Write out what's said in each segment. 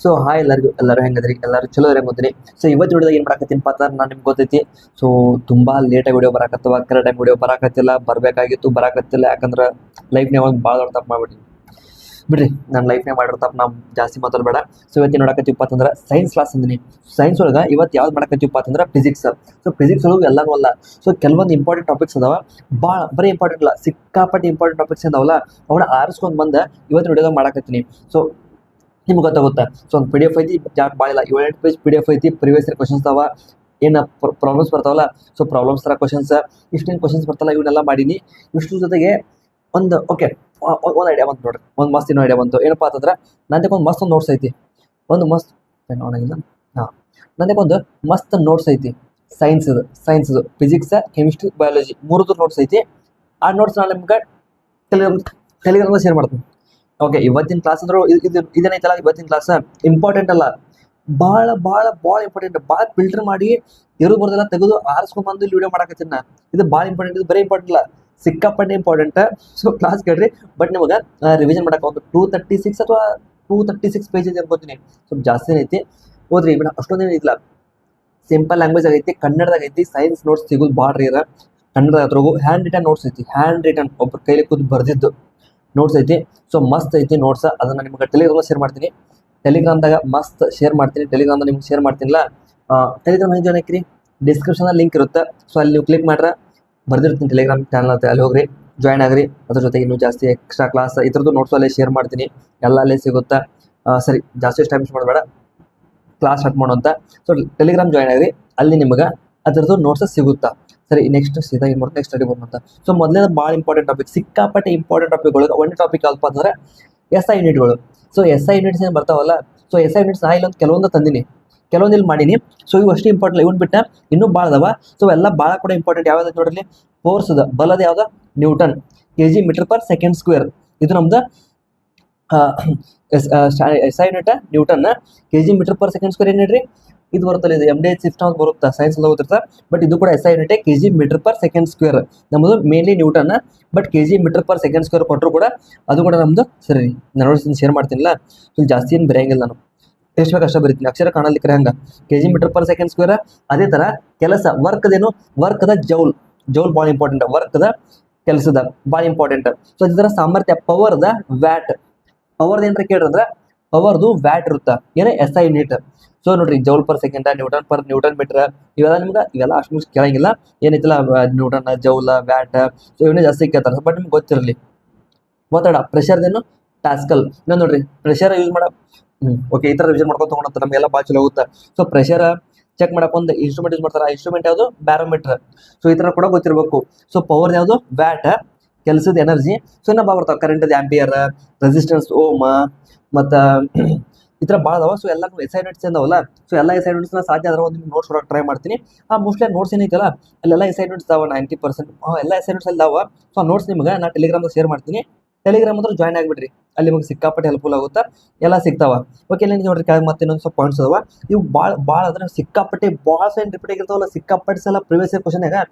So hi ಎಲ್ಲರೂ ಹೆಂಗದ್ರಿ ಎಲ್ಲರೂ ಚಲೋ ಹೆಂಗದ್ರಿ. ಸೊ ಇವತ್ತು ವಿಡಿಯೋದಾಗ ಏನು ಮಾಡಕತ್ತೀನಪ್ಪ ಅಂತ ನಾನು ನಿಮ್ಗೆ ಗೊತ್ತೈತಿ. ಸೊ ತುಂಬಾ ಲೇಟಾಗಿ ವಿಡಿಯೋ ಬರಾಕತ್ತವ, ಕರೆಕ್ಟ್ ಟೈಮ್ ವಿಡಿಯೋ ಬರಾಕತ್ತಿಲ್ಲ, ಬರಬೇಕಾಗಿತ್ತು ಬರಾಕತ್ತಿಲ್ಲ. ಯಾಕಂದ್ರೆ ಲೈಫ್ನಾಗ ಒಂದು ಭಾಳ ದೊಡ್ಡ ತಪ್ಪು ಮಾಡ್ಬಿಟ್ಟಿನಿ ಬಿಡ್ರಿ. ನಾನು ಲೈಫ್ನಾಗ ಮಾಡಿರೋ ತಪ್ಪು ನಾವು ಜಾಸ್ತಿ ಮಾತಾಡಬೇಡ. ಸೊ ಇವತ್ತು ನೋಡಕತ್ತೀವಪ್ಪ ಅಂತಂದ್ರೆ ಸೈನ್ಸ್ ಕ್ಲಾಸ್ ಅಂದಿನಿ. ಸೈನ್ಸ್ ಒಳಗೆ ಇವತ್ತು ಯಾವ್ದು ಮಾಡಕತ್ತೀವಪ್ಪ ಅಂತಂದ್ರೆ ಫಿಸಿಕ್ಸ್. ಸೊ ಫಿಸಿಕ್ಸ್ ಒಳಗೆ ಎಲ್ಲನೂ ಅಲ್ಲ. ಸೊ ಕೆಲವೊಂದು ಇಂಪಾರ್ಟೆಂಟ್ ಟಾಪಿಕ್ಸ್ ಅದಾವ, ಭಾಳ ಬರೀ ಇಂಪಾರ್ಟೆಂಟ್ ಅಲ್ಲ, ಸಿಕ್ಕಾಪಟ್ಟೆ ಇಂಪಾರ್ಟೆಂಟ್ ಟಾಪಿಕ್ಸ್ ಅದಾವಲ್ಲ, ಅವನ್ನ ಆರಿಸ್ಕೊಂಡು ಬಂದು ಇವತ್ತು ವಿಡಿಯೋದಾಗ ಮಾಡಕತ್ತೀನಿ. ಸೊ ನಿಮ್ಗೆ ಗೊತ್ತಾಗುತ್ತೆ. ಸೊ ಒಂದು PDF ಐತಿ, ಭಾಳ ಇಲ್ಲ, 7-8 ಪೇಜ್ PDF ಐತಿ. ಪ್ರಿವಿಯಸ್ ಇಯರ್ ಕ್ವಶನ್ಸ್ ಅದಾವ, ಏನು ಪ್ರಾಬ್ಲಮ್ಸ್ ಬರ್ತಾವಲ್ಲ, ಸೊ ಪ್ರಾಬ್ಲಮ್ಸ್ ಥರ ಕ್ವಶನ್ಸ್, ಇಷ್ಟೇನು ಕ್ವಶನ್ಸ್ ಬರ್ತಲ್ಲ ಇವನ್ನೆಲ್ಲ ಮಾಡೀನಿ. ಇಷ್ಟು ಜೊತೆಗೆ ಒಂದು ಒಂದು ಐಡಿಯಾ ಬಂತು ನೋಡ್ರಿ, ಒಂದು ಮಸ್ತ್ ಇನ್ನೂ ಐಡಿಯಾ ಬಂತು. ಏನಪ್ಪ ಅಂತಂದ್ರೆ ನಂದಕ್ಕೆ ಒಂದು ಮಸ್ತ್ ನೋಟ್ಸ್ ಐತಿ, ಒಂದು ಮಸ್ತ್ ನೋಡಂಗಿಲ್ಲ. ನಂದಕ್ಕೆ ಒಂದು ಮಸ್ತ್ ನೋಟ್ಸ್ ಐತಿ, ಸೈನ್ಸ್ದು ಫಿಸಿಕ್ಸ್, ಕೆಮಿಸ್ಟ್ರಿ, ಬಯಾಲಜಿ ಮೂರದ್ದು ನೋಟ್ಸ್ ಐತಿ. ಆ ನೋಟ್ಸ್ ನಾನು ನಿಮ್ಗೆ ಟೆಲಿಗ್ರಾಮ್ಗೆ ಶೇರ್ ಮಾಡ್ತೀನಿ. ಓಕೆ, ಇವತ್ತಿನ ಕ್ಲಾಸ್ ಅಂದ್ರೆ ಇದೇನೈತಲ್ಲ, ಇವತ್ತಿನ ಕ್ಲಾಸ್ ಇಂಪಾರ್ಟೆಂಟ್ ಅಲ್ಲ, ಭಾಳ ಇಂಪಾರ್ಟೆಂಟ್. ಭಾಳ ಫಿಲ್ಟರ್ ಮಾಡಿ ಬರ್ದೆಲ್ಲ ತೆಗೆದು ಆರಿಸ್ಕೊಂಡ್ಬಂದು ಇಲ್ಲಿ ವಿಡಿಯೋ ಮಾಡಕತ್ತೀನಿ. ಇದು ಭಾಳ ಇಂಪಾರ್ಟೆಂಟ್, ಇದು ಬರೀ ಇಂಪಾರ್ಟೆಂಟ್ ಇಲ್ಲ, ಸಿಕ್ಕಾಪಟ್ಟೆ ಇಂಪಾರ್ಟೆಂಟ್. ಸೊ ಕ್ಲಾಸ್ ಕೇಳ್ರಿ, ಬಟ್ ನಿಮಗೆ ರಿವಿಷನ್ ಮಾಡಕ್ಕೆ ಒಂದು 236 ಅಥವಾ 236 ಪೇಜ್ ಐತಿ ಅನ್ಕೋತೀನಿ. ಸ್ವಲ್ಪ ಜಾಸ್ತಿನೇ ಐತಿ, ಓದ್ರಿ. ಮೇಡಮ್ ಅಷ್ಟೊಂದೇನು ಇಲ್ಲ, ಸಿಂಪಲ್ ಲ್ಯಾಂಗ್ವೇಜ್ ಆಗೈತಿ, ಕನ್ನಡದಾಗ ಐತಿ. ಸೈನ್ಸ್ ನೋಟ್ಸ್ ಸಿಗೋದು ಭಾಳ ರೇರ. ಕನ್ನಡದಾಗ ಅದ್ರಾಗು ಹ್ಯಾಂಡ್ ರಿಟರ್ನ್ ನೋಟ್ಸ್ ಐತಿ, ಹ್ಯಾಂಡ್ ರಿಟರ್ನ್ ಒಬ್ಬರ ಕೈಲಿ ಕೂತು ಬರ್ದಿದ್ದು ನೋಟ್ಸ್ ಐತಿ. ಸೊ ಮಸ್ತ್ ಐತಿ ನೋಟ್ಸ್, ಅದನ್ನು ನಿಮ್ಗೆ ಟೆಲಿಗ್ರಾಮ್ದಾಗ ಶೇರ್ ಮಾಡ್ತೀನಿ. ಟೆಲಿಗ್ರಾಮ್ದಾಗ ಮಸ್ತ್ ಶೇರ್ ಮಾಡ್ತೀನಿ, ಟೆಲಿಗ್ರಾಮ್ದಾಗ ನಿಮ್ಗೆ ಶೇರ್ ಮಾಡ್ತೀನಿಲ್ಲ. ಟೆಲಿಗ್ರಾಮ್ ಹೆಂಗೆ ಜಾಯ್ನ್ ಹಾಕಿರಿ, ಡಿಸ್ಕ್ರಿಪ್ಷನಲ್ಲಿ ಲಿಂಕ್ ಇರುತ್ತೆ. ಸೊ ಅಲ್ಲಿ ನೀವು ಕ್ಲಿಕ್ ಮಾಡ್ರೆ ಬರ್ದಿರ್ತೀನಿ ಟೆಲಿಗ್ರಾಮ್ ಚಾನಲ್ ಅಂತ, ಅಲ್ಲಿ ಹೋಗ್ರಿ, ಜಾಯ್ನ್ ಆಗ್ರಿ. ಅದ್ರ ಜೊತೆಗೆ ಇನ್ನೂ ಜಾಸ್ತಿ ಎಕ್ಸ್ಟ್ರಾ ಕ್ಲಾಸ್ ಇದ್ರದ್ದು ನೋಟ್ಸು ಅಲ್ಲೇ ಶೇರ್ ಮಾಡ್ತೀನಿ, ಎಲ್ಲ ಅಲ್ಲೇ ಸಿಗುತ್ತೆ. ಸರಿ, ಜಾಸ್ತಿ ಟೈಮ್ ಮಿಸ್ ಮಾಡಬೇಡ, ಕ್ಲಾಸ್ ಸ್ಟಾರ್ಟ್ ಮಾಡೋಂತ. ಸೊ ಟೆಲಿಗ್ರಾಮ್ ಜಾಯ್ನ್ ಆಗ್ರಿ, ಅಲ್ಲಿ ನಿಮಗೆ ಅದರದ್ದು ನೋಟ್ಸ್ ಸಿಗುತ್ತಾ. ಸರಿ, ನೆಕ್ಸ್ಟ್ ಸೀದಾ ಏನು ಮಾಡ್ತಾರೆ, ನೆಕ್ಸ್ಟ್ ಸ್ಟಡಿ ಬರುವಂತ. ಸೊ ಮೊದಲನೇ ಭಾಳ ಇಂಪಾರ್ಟೆಂಟ್ ಟಾಪಿಕ್, ಸಿಕ್ಕಾಪಟ್ಟೆ ಇಂಪಾರ್ಟೆಂಟ್ ಟಾಪಿಕ್ಗಳು. ಒಂದೇ ಟಾಪಿಕ್ ಯಾವಪ್ಪ ಅಂತಂದ್ರೆ SI ಯೂನಿಟ್ಗಳು. ಸೊ SI ಯೂನಿಟ್ಸ್ ಏನು ಬರ್ತಾವಲ್ಲ, ಸೊ SI ಯೂನಿಟ್ಸ್ ನಾ ಇಲ್ಲೊಂದು ಕೆಲವೊಂದು ತಂದಿನಿ, ಕೆಲವೊಂದು ಇಲ್ಲಿ ಮಾಡೀನಿ. ಸೊ ಇವು ಅಷ್ಟೇ ಇಂಪಾರ್ಟೆಂಟ್, ಇವನ್ ಬಿಟ್ಟ ಇನ್ನೂ ಭಾಳ ಅದಾವ. ಸೊ ಎಲ್ಲ ಭಾಳ ಕೂಡ ಇಂಪಾರ್ಟೆಂಟ್. ಯಾವ್ದು ನೋಡ್ರಿ, ಫೋರ್ಸ್ದ ಬಲದ ಯಾವ್ದು, ನ್ಯೂಟನ್, kg m/s². ಇದು ನಮ್ದು SI unit Newton, kg m/s² ಏನು ಹೇಳ್ರಿ, ಇದು ಬರುತ್ತಲ್ಲ, ಇದು MDH ಸಿಸ್ಟಮ್ ಅಂತ ಬರುತ್ತೆ, ಸೈನ್ಸ್ ಓದಿರ್ತಾ. ಬಟ್ ಇದು ಕೂಡ SI ಯೂನಿಟ್, kg m/s². ನಮ್ಮದು mainly Newton, but kg m/s² ಕೊಟ್ಟರು ಕೂಡ ಅದು ಕೂಡ ನಮ್ಮದು. ಸರಿ, ನಾನು ನೋಡಿ ಶೇರ್ ಮಾಡ್ತೀನಿಲ್ಲ, ಸೊ ಜಾಸ್ತಿ ಏನು ಬರೆಯಂಗಿಲ್ಲ, ನಾನು ಎಷ್ಟು ಬೇಕು ಅಷ್ಟೇ ಬರೀತೀನಿ, ಅಕ್ಷರ ಕಾಣಲಿಕ್ಕೆ ಹಂಗೆ. kg m/s². ಅದೇ ಥರ ಕೆಲಸ, ವರ್ಕ್ದ ಜೌಲ್ ಭಾಳ ಇಂಪಾರ್ಟೆಂಟ್, ವರ್ಕ್ದ ಕೆಲಸದ ಭಾಳ ಇಂಪಾರ್ಟೆಂಟ್. ಸೊ ಅದೇ ಥರ ಸಾಮರ್ಥ್ಯ, ಪವರ್ದ ವ್ಯಾಟ್. ಪವರ್ದು ಏನಾರ ಕೇಳ್ರಂದ್ರೆ ಪವರ್ದು ವ್ಯಾಟ್ ಇರುತ್ತೆ, ಏನೇ SI ಯೂನಿಟ್. ಸೊ ನೋಡ್ರಿ, ಜೌಲ್/ಸೆಕೆಂಡ್, ನ್ಯೂಟನ್ ಮೀಟರ್, ಇವೆಲ್ಲ ಅಷ್ಟು ಕೇಳಂಗಿಲ್ಲ. ಏನೈತಿಲ್ಲ, ನ್ಯೂಟನ್, ಜೌಲ್, ವ್ಯಾಟ್, ಸೊ ಇವನ್ನೇ ಜಾಸ್ತಿ ಕೇಳ್ತಾರೆ. ಬಟ್ ನಿಮ್ಗೆ ಗೊತ್ತಿರಲಿ. ಒತ್ತಡ, ಪ್ರೆಷರ್ದೇನು ಪ್ಯಾಸ್ಕಲ್. ಇನ್ನೊಂದು ನೋಡ್ರಿ, ಪ್ರೆಷರ್ ಯೂಸ್ ಮಾಡ ಓಕೆ, ಈ ಥರ ರಿವಿಷನ್ ಮಾಡ್ಕೊಂಡು ತೊಗೊಂಡ ನಮಗೆಲ್ಲ ಭಾಳ ಚಲೋ ಹೋಗುತ್ತೆ. ಸೊ ಪ್ರೆಷರ್ ಚೆಕ್ ಮಾಡಕ್ಕೆ ಒಂದು ಇನ್ಸ್ಟ್ರೂಮೆಂಟ್ ಯೂಸ್ ಮಾಡ್ತಾರೆ, ಆ ಇನ್ಸ್ಟ್ರೂಮೆಂಟ್ ಯಾವುದು, ಬ್ಯಾರೋಮೀಟರ್. ಸೊ ಈ ಥರ ಕೂಡ ಗೊತ್ತಿರಬೇಕು. ಸೊ ಪವರ್ ಯಾವುದು, ವ್ಯಾಟ್, ಕೆಲಸದ ಎನರ್ಜಿ. ಸೊ ಇನ್ನೂ ಬರ್ತಾವೆ, ಕರೆಂಟ್ ಆಂಪಿಯರ್, ರೆಸಿಸ್ಟೆನ್ಸ್ ಓಮ್, ಮತ್ತು ಈ ಥರ ಭಾಳ ಅದಾವ. ಸೊ ಎಲ್ಲ SI ಯೂನಿಟ್ಸ್ ಅಂದವಲ್ಲ, ಸೊ ಎಲ್ಲ SI ಯೂನಿಟ್ಸ್ನ ಸಾಧ್ಯ ಆದ್ರೆ ಒಂದು ನೋಟ್ಸ್ ಹೊರಗೆ ಟ್ರೈ ಮಾಡ್ತೀನಿ. ಮೋಸ್ಟ್ಲಿ ನೋಟ್ಸ್ ಏನೈತಲ್ಲ, ಅಲ್ಲೆಲ್ಲ SI ಯೂನಿಟ್ಸ್ ಅದಾವ, 90% ಎಲ್ಲ SI ಯೂನಿಟ್ಸ್ ಅಲ್ಲಿ ಅದಾವ. ಸೊ ಆ ನೋಟ್ಸ್ ನಿಮ್ಗೆ ನಾನು ಟೆಲಿಗ್ರಾಮ್ದಾಗ ಶೇರ್ ಮಾಡ್ತೀನಿ. ಟೆಲಿಗ್ರಾಮ್ ಅಂದ್ರೆ ಜಾಯ್ನ್ ಆಗಿಬಿಡ್ರಿ, ಅಲ್ಲಿ ನಿಮಗೆ ಸಿಕ್ಕಾಪಟ್ಟೆ ಹೆಲ್ಪ್ಫುಲ್ ಆಗುತ್ತೆ, ಎಲ್ಲ ಸಿಗ್ತಾವ. ಓಕೆ, ಇಲ್ಲಿ ನೋಡ್ರಿ ಕೆಳಗೆ ಮತ್ತೆ ಇನ್ನೊಂದು ಸ್ವಲ್ಪ ಪಾಯಿಂಟ್ಸ್ ಅದಾವ. ಇವು ಭಾಳ ಅಂದ್ರೆ ಸಿಕ್ಕಾಪಟ್ಟೆ ಭಾಳ ಸೈನ್ ರಿಪೀಟ್ ಆಗಿರ್ತಾವಲ್ಲ, ಸಿಕ್ಕಾಪಟ್ಟೆ ಸಲ ಪ್ರಿವಿಯಸ್ ಇಯರ್ ಕ್ವಶನ್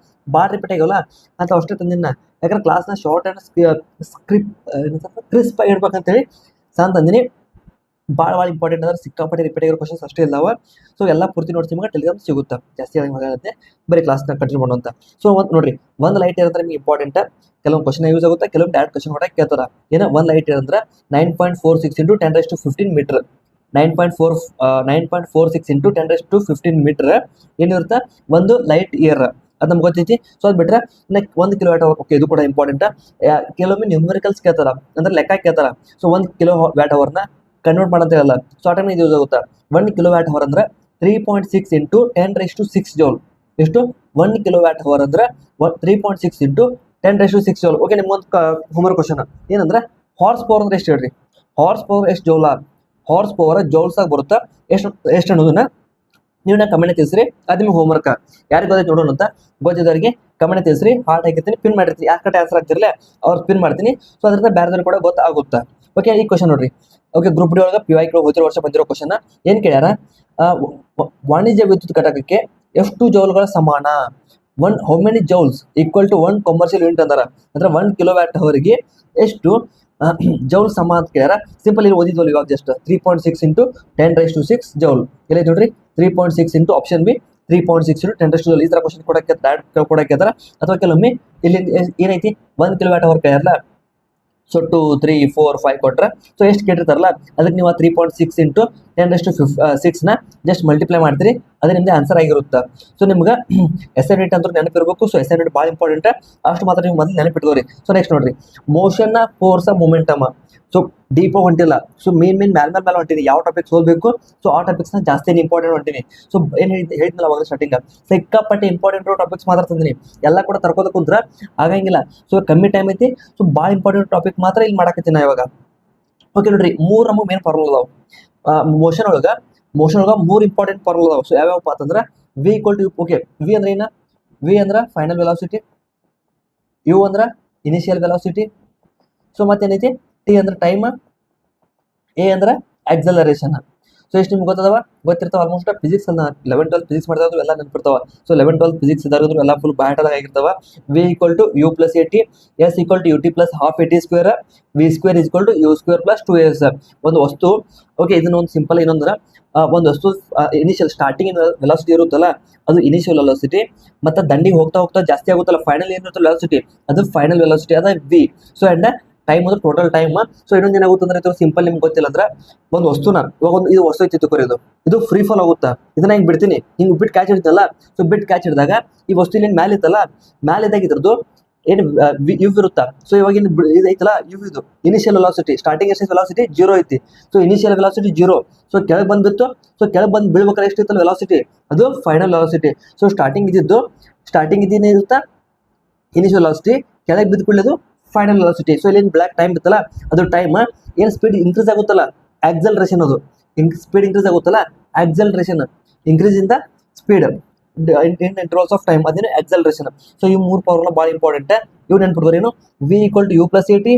ಭಾಳ ರಿಪೀಟ್ ಆಗಿವಲ್ಲ ಅಂತ ಅಷ್ಟೇ ತಂದಿನ. ಯಾಕಂದ್ರೆ ಕ್ಲಾಸ್ನ ಶಾರ್ಟ್ ಆ್ಯಂಡ್ ಕ್ರಿಸ್ಪ್ ಆಗಿ ಇಡ್ಬೇಕಂತೇಳಿ ಸಾನ್ ತಂದಿನಿ. ಭಾಳ ಇಂಪಾರ್ಟೆಂಟ್ ಅಂದ್ರೆ ಸಿಕ್ಕಾಪಟ್ಟೆ ರಿಪೀಟ್ ಆಗಿರೋ ಕ್ವಶನ್ಸ್ ಅಷ್ಟೇ ಇದ್ದಾವ. ಸೊ ಎಲ್ಲ ಪೂರ್ತಿ ನೋಟ್ಸ್ ನಿಮಗೆ ಟೆಲಿಗ್ರಾಮ್ ಸಿಗುತ್ತೆ, ಜಾಸ್ತಿ ಆಗುತ್ತೆ, ಬರೀ ಕ್ಲಾಸ್ನ ಕಂಟಿನ್ಯೂ ಮಾಡೋಂತ. ಸೊ ಒಂದು ನೋಡ್ರಿ, ಒಂದು ಲೈಟ್ ಇರೋದ್ರೆ ನಿಮಗೆ ಇಂಪಾರ್ಟೆಂಟ್, ಕೆಲವೊಂದು ಕ್ವಶನ್ ಯೂಸ್ ಆಗುತ್ತೆ, ಕೆಲವೊಂದು ಡೈರೆಕ್ಟ್ ಕ್ವಶನ್ ಹೊರಗೆ ಕೇಳ್ತಾರೆ. ಏನೋ ಒಂದು ಲೈಟ್ ಇರಂದ್ರೆ 9.46 × 10⁻15 ಮೀಟರ್, 9.46 × 10⁻15 ಮೀಟರ್ ಏನಿರುತ್ತೆ ಒಂದು ಲೈಟ್ ಇಯರ್, ಅದು ನಮ್ಗೆ ಗೊತ್ತೈತಿ. ಸೊ ಅದು ಬಿಟ್ಟರೆ ನೆಕ್ಸ್ಟ್ 1 kW. ಓಕೆ, ಇದು ಕೂಡ ಇಂಪಾರ್ಟೆಂಟ್. ಕೆಲವೊಮ್ಮೆ ನ್ಯೂಮರಿಕಲ್ಸ್ ಕೇಳ್ತಾರೆ, ಅಂದ್ರೆ ಲೆಕ್ಕ ಕೇಳ್ತಾರೆ. ಸೊ 1 kWh ಕನ್ವರ್ಟ್ ಮಾಡಂತ ಹೇಳಲ್ಲ. ಸೊ ಆ ಟೈಮ್ ಇದು ಯೂಸ್ ಆಗುತ್ತೆ. 1 kWh ಅಂದ್ರೆ 3.6 × 10⁻6 ಜೌಲ್. ಎಷ್ಟು, 1 kWh ಅಂದ್ರೆ 3.6 × 10⁻6 ಜೌಲ್. ಓಕೆ, ನಿಮ್ಗೊಂದು ಹೋಮ್ವರ್ಕ್ ಕ್ವಶನ್ ಏನಂದ್ರೆ, ಹಾರ್ಸ್ ಪವರ್ ಅಂದ್ರೆ ಎಷ್ಟು ಹೇಳ್ರಿ, ಹಾರ್ಸ್ ಪವರ್ ಎಷ್ಟು ಜೌಲ, ಹಾರ್ಸ್ ಪವರ್ ಜೌಲ್ಸ್ ಆಗಿ ಬರುತ್ತೆ, ಎಷ್ಟು ಅನ್ನೋದನ್ನ ನೀವು ಕಮೆಂಟ್ ತಿಳಿಸ್ರಿ. ಅದು ನಿಮ್ಗೆ ಹೋಮ್ವರ್ಕ್. ಯಾರಿಗೆ ಗೊತ್ತೈತೆ ನೋಡೋಣ ಅಂತ, ಗೊತ್ತಿದ್ದವರಿಗೆ ಕಮೆಂಟ್ ತಿಳಿಸ್ರಿ, ಹಾರ್ಟ್ ಹಾಕಿರ್ತೀನಿ, ಪಿನ್ ಮಾಡಿರ್ತೀನಿ. ಯಾರ ಕಡೆ ಆನ್ಸರ್ ಆಗ್ತಿರಲ್ಲ ಅವ್ರು ಪಿನ್ ಮಾಡ್ತೀನಿ. ಸೊ ಅದರಿಂದ ಬೇರೆದವ್ರಿಗೆ ಕೂಡ ಗೊತ್ತಾಗುತ್ತೆ. ಓಕೆ, ಈ ಕ್ವಶನ್ ನೋಡ್ರಿ, ಓಕೆ, ಗ್ರೂಪ್ ಡಿ ಒಳಗೆ PY ಹೋಗಿರೋ ವರ್ಷ ಬಂದಿರೋ ಕ್ವಶನ್ ಏನು ಕೇಳ್ಯಾರ, ವಾಣಿಜ್ಯ ವಿದ್ಯುತ್ ಘಟಕಕ್ಕೆ ಎಷ್ಟು ಜೌಲ್ಗಳ ಸಮಾನ, how many joules equal to 1 commercial unit ಅಂದಾರ. ಅಂದ್ರೆ 1 kWh ಎಷ್ಟು ಜೌಲ್ ಸಮ ಅಂತ ಕೇಳ್ಯಾರ. ಸಿಂಪಲ್ ಇಲ್ಲಿ ಓದಿದ್ವಲ್ಲ ಇವಾಗ ಜಸ್ಟ್ 3.6 ಇಂಟು 10⁻⁶ ಜೌಲ್. ಇಲ್ಲಿ ನೋಡ್ರಿ 3.6 ಇಂಟು ಆಪ್ಷನ್ ಬಿ 3.6 ಇಂಟು 10⁻⁶ ಈ ತರ ಕ್ವಶನ್ ಕೊಡಕ್ಕೆ ಅಥವಾ ಕೆಲವೊಮ್ಮೆ ಇಲ್ಲಿ ಏನೈತಿ 1 ಕಿಲೋವ್ಯಾಟ್ ಅವರ್ ಕೇಳ್ಯಾರಲ್ಲ, ಸೊ 2 3 4 5 ಕೊಟ್ರೆ ಸೊ ಎಷ್ಟು ಕೇಳಿರ್ತಾರಲ್ಲ ಅದಕ್ಕೆ ನೀವು 3.6 ಇಂಟು 10⁻⁶ ನ ಜಸ್ಟ್ ಮಲ್ಟಿಪ್ಲೈ ಮಾಡ್ತೀರಿ, ಅದೇ ನಿಮ್ಗೆ ಆನ್ಸರ್ ಆಗಿರುತ್ತೆ. ಸೊ ನಿಮ್ಗೆ SI ಯೂನಿಟ್ ಅಂತ ನೆನಪಿರ್ಬೇಕು. ಸೊ SI ಯೂನಿಟ್ ಭಾಳ ಇಂಪಾರ್ಟೆಂಟ್, ಅಷ್ಟು ಮಾತ್ರ ನೀವು ಮೊದಲು ನೆನಪಿಟ್ಕೋರಿ. ಸೊ ನೆಕ್ಸ್ಟ್ ನೋಡ್ರಿ, motion force momentum. So deep ಹೊಂಟಿಲ್ಲ, ಸೊ ಮೇನ್ ಮೇಲೆ ಹೊಂಟಿನಿ. ಯಾವ ಟಾಪಿಕ್ಸ್ ಓದಬೇಕು ಸೊ ಆ ಟಾಪಿಕ್ಸ್ನ ಜಾಸ್ತಿ ಇಂಪಾರ್ಟೆಂಟ್ ಹೊಂಟಿನಿ. ಸೊ ಏನು ಹೇಳಿದ್ನಲ್ಲ ಅವಾಗ ಸ್ಟಾರ್ಟಿಂಗ್, ಸಿಕ್ಕಾಪಟ್ಟೆ ಇಂಪಾರ್ಟೆಂಟ್ ಟಾಪಿಕ್ಸ್ ಮಾತ್ರ ತಂದಿನಿ. ಎಲ್ಲ ಕೂಡ ತರ್ಕೋದ ಕುಂತ್ರ ಆಗಂಗಿಲ್ಲ. ಸೊ ಕಮ್ಮಿ ಟೈಮ್ ಐತಿ, ಸೊ ಭಾಳ ಇಂಪಾರ್ಟೆಂಟ್ ಟಾಪಿಕ್ ಮಾತ್ರ ಇಲ್ಲಿ ಮಾಡಕತ್ತೀನಿ ನಾ ಇವಾಗ. ಓಕೆ ನೋಡ್ರಿ, ಮೂರು ನಮಗೆ ಮೇನ್ ಫಾರ್ಮುಲಾ ಅದಾವ ಮೋಷನ್ ಒಳಗೆ. ಮೂರು ಇಂಪಾರ್ಟೆಂಟ್ ಫಾರ್ಮುಲಾ ಅದಾವ. ಸೊ ಯಾವ್ಯಾವಪ್ಪ ಅಂತಂದ್ರೆ v equal to, okay v ಅಂದ್ರೆ ಏನ? ವಿ ಅಂದ್ರೆ ಫೈನಲ್ ವೆಲಾಸಿಟಿ, ಯು ಅಂದ್ರೆ ಇನಿಷಿಯಲ್ ವೆಲಾಸಿಟಿ, ಸೊ ಮತ್ತೇನೈತಿ ಟಿ ಅಂದ್ರೆ ಟೈಮ್, ಎ ಅಂದ್ರೆ ಆಕ್ಸಲರೇಷನ್. ಸೊ ಎಷ್ಟು ನಿಮ್ಗೆ ಗೊತ್ತಿರ್ತಾವ ಆಲ್ಮೋಸ್ಟ್. ಫಿಸಿಕ್ಸ್ ಅನ್ನ 11 12 ಫಿಸಿಕ್ಸ್ ಮಾಡಿದ್ರು ಎಲ್ಲ ನೆನಪಿರ್ತಾವ. ಸೊ 11 12 ಫಿಸಿಕ್ಸ್ ಇದಾದ್ರು ಎಲ್ಲ ಫುಲ್ ಬ್ಯಾಟದಾಗ ಆಗಿರ್ತಾವ. V equal to u plus a t, s equal to u t plus half a t square, v square equal to you square plus 2s. ಒಂದು ವಸ್ತು, okay ಇದನ್ನ ಒಂದು ಸಿಂಪಲ್ ಏನಂದ್ರೆ ಒಂದು ವಸ್ತು ಇನಿಷಿಯಲ್ ಸ್ಟಾರ್ಟಿಂಗ್ ವೆಲಾಸಿಟಿ ಇರುತ್ತಲ್ಲ ಅದು ಇನಿಷಿಯಲ್ ವೆಲಾಸಿಟಿ, ಮತ್ತೆ ದಂಡಿಗೆ ಹೋಗ್ತಾ ಜಾಸ್ತಿ ಆಗುತ್ತಲ್ಲ ಫೈನಲ್ ಏನಿರುತ್ತೆ ವೆಲಾಸಿಟಿ ಅದು ಫೈನಲ್ ವೆಲಾಸಿಟಿ ಅದ ವಿ. ಸೊ ಅಂಡ್ ಟೈಮ್ ಅಂದ್ರೆ ಟೋಟಲ್ ಟೈಮ್. ಸೊ ಇನ್ನೊಂದು ಏನಾಗುತ್ತೆ ಅಂದ್ರೆ ಇದು ಸಿಂಪಲ್ ನಿಮ್ಗೆ ಗೊತ್ತಿಲ್ಲ ಅಂದ್ರೆ ಒಂದು ವಸ್ತುನ ಇವಾಗ ಒಂದು ಇದು ವಸ್ತು ಐತಿ ತಗೋರಿದು, ಇದು ಫ್ರೀ ಫಾಲ್ ಆಗುತ್ತಾ, ಇದನ್ನ ಹಿಂಗೆ ಬಿಡ್ತೀನಿ, ಹಿಂಗೆ ಬಿಟ್ಟು ಕ್ಯಾಚ್ ಹಿಡಿತಲ್ಲ. ಸೊ ಬಿಟ್ಟು ಕ್ಯಾಚ್ ಹಿಡಿದಾಗ ಈ ವಸ್ತು ಇಲ್ಲಿ ಮ್ಯಾಲೆ ಇತ್ತಲ್ಲ, ಮ್ಯಾಲೆ ಇದ್ದಾಗ ಇದ್ರದ್ದು ಏನು ಯು ಇರುತ್ತಾ. ಸೊ ಇವಾಗ ಇದು ಐತಲ್ಲ ಯು, ಇದು ಇನಿಷಿಯಲ್ ವೆಲಾಸಿಟಿ, ಸ್ಟಾರ್ಟಿಂಗ್ ಎಷ್ಟು ವೆಲಾಸಿಟಿ 0 ಐತಿ. So initial velocity 0. ಸೊ ಕೆಳಗೆ ಬಂದ್ಬಿಟ್ಟು, ಸೊ ಕೆಳಗೆ ಬಂದು ಬೀಳ್ಬೇಕಾದ್ರೆ ಎಷ್ಟು ಇತ್ತಲ್ಲ ವೆಲಾಸಿಟಿ ಅದು ಫೈನಲ್ ವೆಲಾಸಿಟಿ. ಸೊ ಸ್ಟಾರ್ಟಿಂಗ್ ಇದೇನೇ ಇರುತ್ತಾ ಇನಿಷಿಯಲ್ ವೆಲಾಸಿಟಿ, ಕೆಳಗೆ ಬಿದ್ದುಕೊಳ್ಳೋದು ಫೈನಲ್ ವೆಲಾಸಿಟಿ. ಸೊ ಇಲ್ಲಿ ಬ್ಲಾಕ್ ಟೈಮ್ ಇತ್ತಲ್ಲ ಅದು ಟೈಮ್ ಏನು ಸ್ಪೀಡ್ ಇನ್ಕ್ರೀಸ್ ಆಗುತ್ತಲ್ಲ ಆಕ್ಸಲರೇಷನ್, ಅದು ಸ್ಪೀಡ್ ಇನ್ಕ್ರೀಸ್ ಆಗುತ್ತಲ್ಲ acceleration, increase in the speed in intervals of time, ಅದೇನು ಆಕ್ಸಲರೇಷನ್. ಸೊ ಈ ಮೂರು ಫಾರ್ಮುಲಾ ಭಾಳ ಇಂಪಾರ್ಟೆಂಟ್. ಇವು ನೆನ್ಪಿಟ್ಕೋರಿ ಏನು, v equal to u plus a t,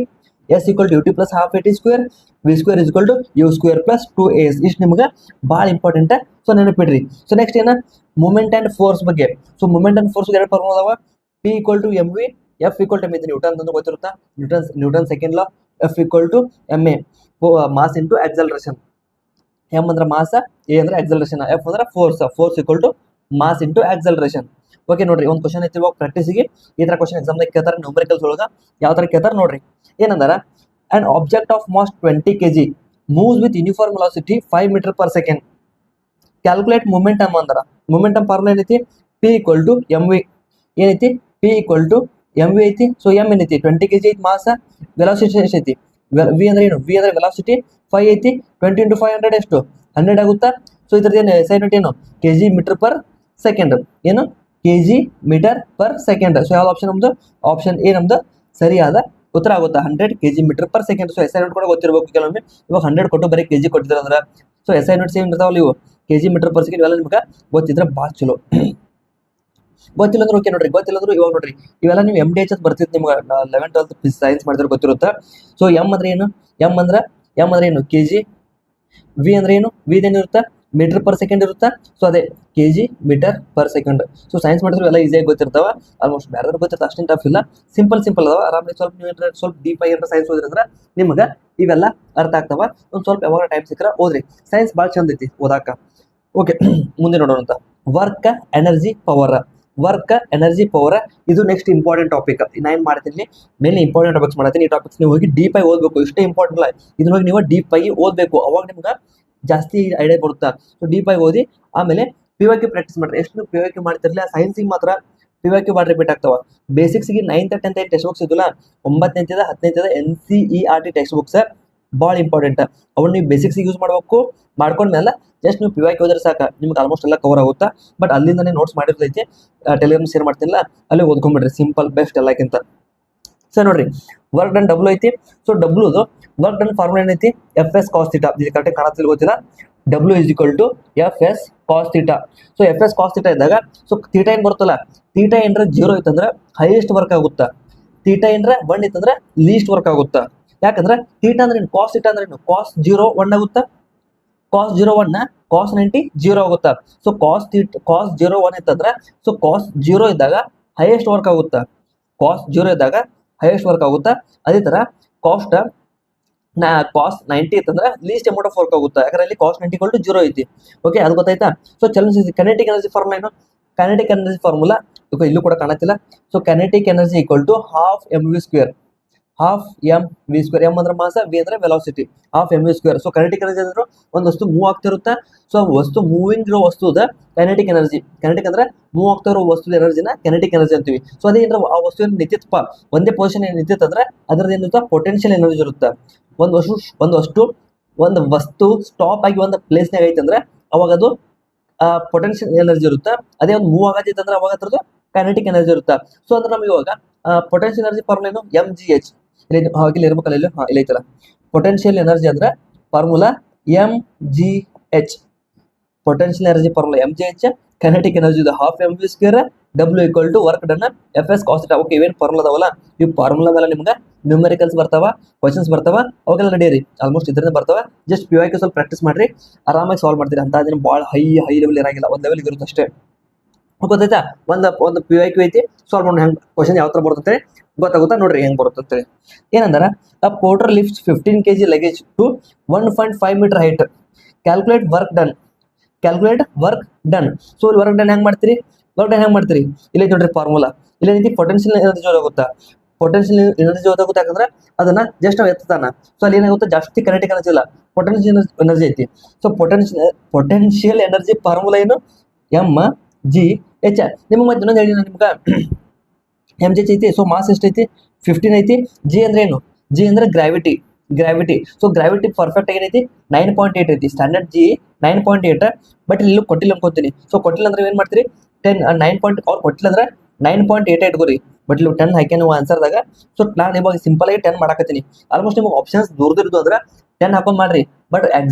s equal to u t plus half a t square, v square is equal to you square plus 2as. ಇಷ್ಟು ನಿಮ್ಗೆ ಭಾಳ ಇಂಪಾರ್ಟೆಂಟ್. ಸೊ ನೆನಪಿಡ್ರಿ. ಸೊ ನೆಕ್ಸ್ಟ್ ಏನ ಮೂಮೆಂಟ್ ಆ್ಯಂಡ್ ಫೋರ್ಸ್ ಬಗ್ಗೆ. So moment and force ಎರಡು formula ಅದಾವ. P equal to M V, F equal to M ಇದು ನ್ಯೂಟನ್ ಅಂತ ಗೊತ್ತಿರುತ್ತಾ, Newton second law. F equal to M A mass into acceleration. M ಅಂದ್ರೆ mass, A ಅಂದ್ರೆ acceleration, F ಅಂದ್ರೆ force equal to mass into acceleration. Okay ನೋಡ್ರಿ, ಒಂದು question ಐತಿ ಇವಾಗ ಪ್ರಾಕ್ಟೀಸಿಗೆ ಈ ಥರ ಕ್ವಶನ್ ಎಕ್ಸಾಮ್ದಾಗ ಕೇಳ್ತಾರೆ. ನ್ಯೂಮರಿಕಲ್ಸ್ ಒಳಗೆ ಯಾವ ಥರ ಕೇಳ್ತಾರೆ ನೋಡ್ರಿ. ಏನಂದಾರ, an object of mass 20 kg moves with uniform velocity 5 metre per second, calculate momentum ಅಂದಾರ. ಮೊಮೆಂಟಮ್ ಫಾರ್ಮುಲಾ ಏನೈತಿ, P equal to M V. ಏನೈತಿ, P equal to M V ಐತಿ. ಸೊ ಎಮ್ ಏನೈತಿ 20 kg ಐತಿ ಮಾಸ, ವೆಲಾಸಿಟಿ ಎಷ್ಟು ಐತಿ ವಿ ಅಂದ್ರೆ ಏನು, ವಿ ಅಂದ್ರೆ ವೆಲಾಸಿಟಿ 5 ಐತಿ. 20 ಇಂಟು 500 ಎಷ್ಟು 100 ಆಗುತ್ತಾ. ಸೊ ಇದ್ರದ್ದು ಏನು ಎಸ್ ಐ ಯೂನಿಟ್ ಏನು, ಕೆಜಿ ಮೀಟರ್ ಪರ್ ಸೆಕೆಂಡ್, ಏನು kg metre per second. So ಯಾವ್ದು ಆಪ್ಷನ್ ನಮ್ದು, ಆಪ್ಷನ್ ಎ ನಮ್ದು ಸರಿಯಾದ ಉತ್ತರ ಆಗುತ್ತಾ, 100 kg metre per second. So S I unit ಕೂಡ ಗೊತ್ತಿರಬೇಕು. ಕೆಲವೊಮ್ಮೆ ಇವಾಗ 100 ಕೊಟ್ಟು ಬರೀ ಕೆಜಿ ಕೊಟ್ಟಿದ್ರೆ ಅಂದ್ರೆ, so S I unit same ಇರ್ತಾವಲ್ಲ ಇವು, ಕೆಜಿ ಮೀಟರ್ ಪರ್ ಸೆಕೆಂಡ್ ಇವೆಲ್ಲ ನಿಮ್ಗೆ ಗೊತ್ತಿದ್ರೆ ಭಾಳ ಚಲೋ. ಗೊತ್ತಿಲ್ಲ ಅಂದ್ರೆ ಓಕೆ ನೋಡ್ರಿ, ಗೊತ್ತಿಲ್ಲ ಅಂದ್ರೆ ಇವಾಗ ನೋಡ್ರಿ ಇವೆಲ್ಲ ನೀವು ಎಮ್ ಡಿ ಎಚ್ ಅಂತ ಬರ್ತಿತ್ತು ನಿಮ್ಗೆ 11 12 ಸೈನ್ಸ್ ಮಾಡಿದ್ರೆ ಗೊತ್ತಿರುತ್ತೆ. ಸೊ ಎಮ್ ಅಂದ್ರೆ ಏನು, ಎಮ್ ಅಂದ್ರೆ ಏನು ಕೆಜಿ, ವಿ ಅಂದ್ರೆ ಏನು, ವಿ ಏನಿರುತ್ತೆ ಮೀಟರ್ ಪರ್ ಸೆಕೆಂಡ್ ಇರುತ್ತಾ. ಸೊ ಅದೇ kg metre per second. So science ಮಾಡಿದ್ರೆ ಎಲ್ಲ ಈಸಿಯಾಗಿ ಗೊತ್ತಿರ್ತಾವ, ಆಲ್ಮೋಸ್ಟ್ ಬೇರೆ ಗೊತ್ತಿರ್ತಾವೆ, ಅಷ್ಟೇನು ಟಫ್ ಇಲ್ಲ, ಸಿಂಪಲ್ ಅದಾವ. ಆರಾಮಾಗಿ ಸ್ವಲ್ಪ ನೀವು ಸ್ವಲ್ಪ ಡೀಪ್ ಆಗಿ ಸೈನ್ಸ್ ಓದಿದ್ರೆ ನಿಮ್ಗೆ ಇವೆಲ್ಲ ಅರ್ಥ ಆಗ್ತಾವ. ಒಂದು ಸ್ವಲ್ಪ ಯಾವಾಗ ಟೈಮ್ ಸಿಕ್ಕರೆ ಓದ್ರಿ, ಸೈನ್ಸ್ ಭಾಳ ಚಂದ ಐತಿ ಓದಾಕ. ಓಕೆ ಮುಂದೆ ನೋಡೋಣ ಅಂತ, ವರ್ಕ್ ಎನರ್ಜಿ ಪವರ್ ಇದು ನೆಕ್ಸ್ಟ್ ಇಂಪಾರ್ಟೆಂಟ್ ಟಾಪಿಕ್. ನಾನು ಏನು ಮಾಡ್ತೀನಿ, ಮೇನ್ ಇಂಪಾರ್ಟೆಂಟ್ ಟಾಪಿಕ್ಸ್ ಮಾಡ್ತೀನಿ. ಈ ಟಾಪಿಕ್ಸ್ ನೀವು ಹೋಗಿ ಡೀಪ್ ಆಗಿ ಓದಬೇಕು, ಇಷ್ಟೇ ಇಂಪಾರ್ಟೆಂಟ್ ಅಲ್ಲ, ಇದನ್ನ ಹೋಗಿ ನೀವು ಡೀಪ್ ಆಗಿ ಓದಬೇಕು, ಅವಾಗ ನಿಮ್ಗೆ ಜಾಸ್ತಿ ಐಡಿಯಾ ಬರುತ್ತಾ. ಸೊ ಡೀಪ್ ಆಗಿ ಓದಿ ಆಮೇಲೆ PYQ ಪ್ರಾಕ್ಟೀಸ್ ಮಾಡ್ರಿ. ಎಷ್ಟು ನೀವು PYQ ಮಾಡ್ತಿರ್ಲಿಲ್ಲ, ಸೈನ್ಸಿಗೆ ಮಾತ್ರ PYQ ಭಾಳ ರಿಪೀಟ್ ಆಗ್ತಾವ. ಬೇಸಿಕ್ಸ್ಗೆ 9th 10th ಟೆಕ್ಸ್ಟ್ ಬುಕ್ಸ್ ಇದ್ದಿಲ್ಲ, 9th 10th NCERT text books ಭಾಳ ಇಂಪಾರ್ಟೆಂಟ್. ಅವನ್ನ ನೀವು ಬೇಸಿಕ್ಸಿಗೆ ಯೂಸ್ ಮಾಡಬೇಕು. ಮಾಡ್ಕೊಂಡ್ಮೇಲೆ ಜಸ್ಟ್ ನೀವು PYQ ಓದಿದ್ರೆ ಸಾಕು, ನಿಮ್ಗೆ ಆಲ್ಮೋಸ್ಟ್ ಎಲ್ಲ ಕವರ್ ಆಗುತ್ತಾ. ಬಟ್ ಅಲ್ಲಿಂದನೇ ನೋಟ್ಸ್ ಮಾಡಿರ್ತೈತಿ, ಟೆಲಿಗ್ರಾಮ್ ಶೇರ್ ಮಾಡ್ತಿಲ್ಲ, ಅಲ್ಲಿ ಓದ್ಕೊಂಡ್ಬಿಡ್ರಿ, ಸಿಂಪಲ್ ಬೆಸ್ಟ್ ಎಲ್ಲಕ್ಕಿಂತ. ಸೊ ನೋಡ್ರಿ, ವರ್ಕ್ ಡನ್ ಡಬ್ಲ್ಯೂ ಐತಿ. ಸೊ ಡಬ್ಲ್ಯೂದು ವರ್ಕ್ ಡನ್ ಫಾರ್ಮುಲಾ ಏನೈತಿ, FS cos θ. ಇದು ಕರೆಕ್ಟಾಗಿ ಕಾಣತ್ತಿಲ್ಲ ಗೊತ್ತಿಲ್ಲ. W is equal to FS cos θ. So FS cos θ ಇದ್ದಾಗ ಸೊ ಥೀಟಾ ಏನು ಬರುತ್ತಲ್ಲ, ಥೀಟಾ ಏನರ 0 ಇತ್ತಂದ್ರೆ ಹೈಯೆಸ್ಟ್ ವರ್ಕ್ ಆಗುತ್ತಾ, ಥೀಟಾ ಏನರ 1 ಇತ್ತಂದ್ರೆ ಲೀಸ್ಟ್ ವರ್ಕ್ ಆಗುತ್ತಾ. ಯಾಕಂದ್ರೆ ಥೀಟಾ ಅಂದ್ರೆ ಕಾಸ್ ಥೀಟಾ ಅಂದ್ರೆ ಕಾಸ್ 0 1 ಆಗುತ್ತಾ, ಕಾಸ್ 0 1 ಕಾಸ್ 90 0 ಆಗುತ್ತಾ. ಸೊ ಕಾಸ್ 0 1 ಇತ್ತಂದ್ರೆ ಸೊ ಕಾಸ್ 0 ಇದ್ದಾಗ ಹೈಯೆಸ್ಟ್ ವರ್ಕ್ ಆಗುತ್ತಾ, ಕಾಸ್ 0 ಇದ್ದಾಗ ಹೈಯೆಸ್ಟ್ ವರ್ಕ್ ಆಗುತ್ತಾ. ಅದೇ ಥರ ಕಾಸ್ಟ್ ಕಾಸ್ಟ್ 90 ಇತ್ತಂದ್ರೆ ಲೀಸ್ಟ್ ಅಮೌಂಟ್ ಆಫ್ ವರ್ಕ್ ಆಗುತ್ತೆ, ಯಾಕಂದ್ರೆ ಇಲ್ಲಿ ಕಾಸ್ಟ್ 90 = 0 ಐತಿ. ಓಕೆ, ಅದು ಗೊತ್ತಾಯ್ತಾ? ಸೊ ಚಲನ ಕೈನೆಟಿಕ್ ಎನರ್ಜಿ ಫಾರ್ಮುಲಾ ಏನು? ಕೈನೆಟಿಕ್ ಎನರ್ಜಿ ಫಾರ್ಮುಲಾ ಇಲ್ಲೂ ಕೂಡ ಕಾಣತ್ತಿಲ್ಲ. So kinetic energy = half mv². Half mv². m ಅಂದ್ರೆ ಮಾಸ್, v ಅಂದ್ರೆ velocity. Half mv². So kinetic energy ಅಂದ್ರೆ ಒಂದು ವಸ್ತು ಮೂವ್ ಆಗ್ತಿರುತ್ತಾ, ಸೊ ವಸ್ತು ಮೂವಿಂಗ್ ಇರೋ ವಸ್ತುದ ಕೈನೆಟಿಕ್ ಎನರ್ಜಿ. ಕೈನೆಟಿಕ್ ಅಂದ್ರೆ ಮೂವ್ ಆಗ್ತಾ ಇರೋ ವಸ್ತುದ ಎನರ್ಜಿನ ಕೈನೆಟಿಕ್ ಎನರ್ಜಿ ಅಂತೀವಿ. ಸೊ ಅದೇನ್ರ ಆ ವಸ್ತು ಏನು ನಿಂತಿತ್ತಪ್ಪ, ಒಂದೇ ಪೊಸಿಷನ್ ನಿಂತಿತ್ತಂದ್ರೆ ಅದ್ರದ್ದು ಏನಿರುತ್ತೆ, ಪೊಟೆನ್ಷಿಯಲ್ ಎನರ್ಜಿ ಇರುತ್ತೆ. ಒಂದು ವಸ್ತು ಸ್ಟಾಪ್ ಆಗಿ ಒಂದು ಪ್ಲೇಸ್ನಾಗ ಐತೆ ಅಂದ್ರೆ ಅವಾಗ ಅದು ಪೊಟೆನ್ಷಿಯಲ್ ಎನರ್ಜಿ ಇರುತ್ತೆ. ಅದೇ ಒಂದು ಮೂವ್ ಆಗತ್ತೈತೆ ಅಂದ್ರೆ ಅವಾಗ ಅದ್ರದ್ದು ಕೈನೆಟಿಕ್ ಎನರ್ಜಿ ಇರುತ್ತೆ. ಸೊ ಅಂದ್ರೆ ನಮ್ಗೆ ಇವಾಗ ಪೊಟೆನ್ಷಿಯಲ್ ಎನರ್ಜಿ ಫಾರ್ಮುಲಾ ಏನು? mgh. ಇಲ್ಲಿ ಇರ್ಬೇಕಲ್ಲ, ಇಲ್ಲಿ ಇಲ್ಲ ಐತಲ್ಲ. ಪೊಟೆನ್ಷಿಯಲ್ ಎನರ್ಜಿ ಅಂದ್ರೆ formula mgh. Potential energy formula mgh. Kinetic energy ಇದು half mv². W = work done Fs cos θ. Okay, ಇವೇನು ಫಾರ್ಮುಲಾ ಅದಾವಲ್ಲ, ಈ ಫಾರ್ಮುಲಾ ಮೇಲೆ ನಿಮ್ಗೆ ನ್ಯೂಮೆರಿಕಲ್ಸ್ ಬರ್ತಾವ, ಕ್ವಶನ್ಸ್ ಬರ್ತಾವ, ಅವಾಗೆಲ್ಲ ರೆಡಿ ಆಲ್ಮೋಸ್ಟ್ ಇದರಿಂದ ಬರ್ತಾವ. ಜಸ್ಟ್ PYQ ಸ್ವಲ್ಪ ಪ್ರಾಕ್ಟೀಸ್ ಮಾಡ್ರಿ, ಆರಾಮಾಗಿ ಸಾಲ್ವ್ ಮಾಡ್ತೀರಿ. ಅಂತ ಅದೇನು ಭಾಳ ಹೈ ಲೆವೆಲ್ ಇರಂಗಿಲ್ಲ, ಒಂದು ಲೆವೆಲ್ ಇರುತ್ತೆ ಅಷ್ಟೇ. ಗೊತ್ತಾಯ್ತಾ? ಒಂದು PYQ ಐತಿ, ಸಾಲ್ವ್ ಮಾಡಿ ಹೆಂಗೆ ಕ್ವಶನ್ ಯಾವ ಥರ ಬರ್ತೈತೆ ಗೊತ್ತಾಗುತ್ತಾ ನೋಡ್ರಿ ಹೆಂಗೆ ಬರುತ್ತೆ. ಏನಂದ್ರೆ a porter lifts 15 kg luggage to 1.5 meter height. Calculate work done. So ಇಲ್ಲಿ ವರ್ಕ್ ಡನ್ ಹೆಂಗೆ ಮಾಡ್ತೀರಿ? ಇಲ್ಲಿ ನೋಡ್ರಿ ಫಾರ್ಮುಲಾ. ಇಲ್ಲಿ ಪೊಟೆನ್ಷಿಯಲ್ ಎನರ್ಜಿ ಹೋಗುತ್ತಾ, ಪೊಟೆನ್ಷಿಯಲ್ ಎನರ್ಜಿ ಹೋಗುತ್ತೆ. ಯಾಕಂದ್ರೆ ಅದನ್ನ ಜಸ್ಟ್ ನಾವು ಎತ್ತಾನ. ಸೊ ಅಲ್ಲಿ ಏನಾಗುತ್ತೆ, ಜಾಸ್ತಿ ಕೈನೆಟಿಕ್ ಎನರ್ಜಿ ಇಲ್ಲ, ಪೊಟೆನ್ಷಿಯಲ್ ಎನರ್ಜಿ ಐತಿ. ಸೊ ಪೊಟೆನ್ಷಿಯಲ್ ಎನರ್ಜಿ ಫಾರ್ಮುಲಾ ಏನು? mgh. ನಿಮ್ಗೆ ಮತ್ತೆ ಇನ್ನೊಂದು ಹೇಳಿ ನಿಮ್ಗೆ, mgh ಐತಿ. ಸೊ ಮಾಸ್ ಎಷ್ಟೈತಿ? 15 ಐತಿ. g ಅಂದ್ರೆ ಏನು? g ಅಂದ್ರೆ ಗ್ರಾವಿಟಿ. ಸೊ ಗ್ರಾವಿಟಿ ಪರ್ಫೆಕ್ಟ್ ಏನೈತಿ? 9.8 ಐತಿ. Standard g 9.8. ಬಟ್ ಇಲ್ಲಿ ಕೊಟ್ಟಿಲ್ಲ ಅನ್ಕೋತೀನಿ. ಸೊ ಕೊಟ್ಟಿಲ್ಲ ಅಂದ್ರೆ ಏನ್ ಮಾಡ್ತೀರಿ? 9 ಅವ್ರು ಕೊಟ್ಟಿಲ್ಲ ಅಂದ್ರೆ 9.8 ಇಟ್ಕೋರಿ. ಬಟ್ ಇಲ್ಲಿ 10 ಹಾಕಿ ನೀವು ಆನ್ಸರ್ದಾಗ. ಸೊ ನಾನು ಇವಾಗ ಸಿಂಪಲ್ ಆಗಿ 10 ಮಾಡಾಕತ್ತೀನಿ. ಆಲ್ಮೋಸ್ಟ್ ನಿಮಗೆ ಆಪ್ಷನ್ಸ್ ದೂರದಿರೋದು ಅಂದ್ರೆ 10 ಹಾಕೊಂಡ್ ಮಾಡ್ರಿ. ಬಟ್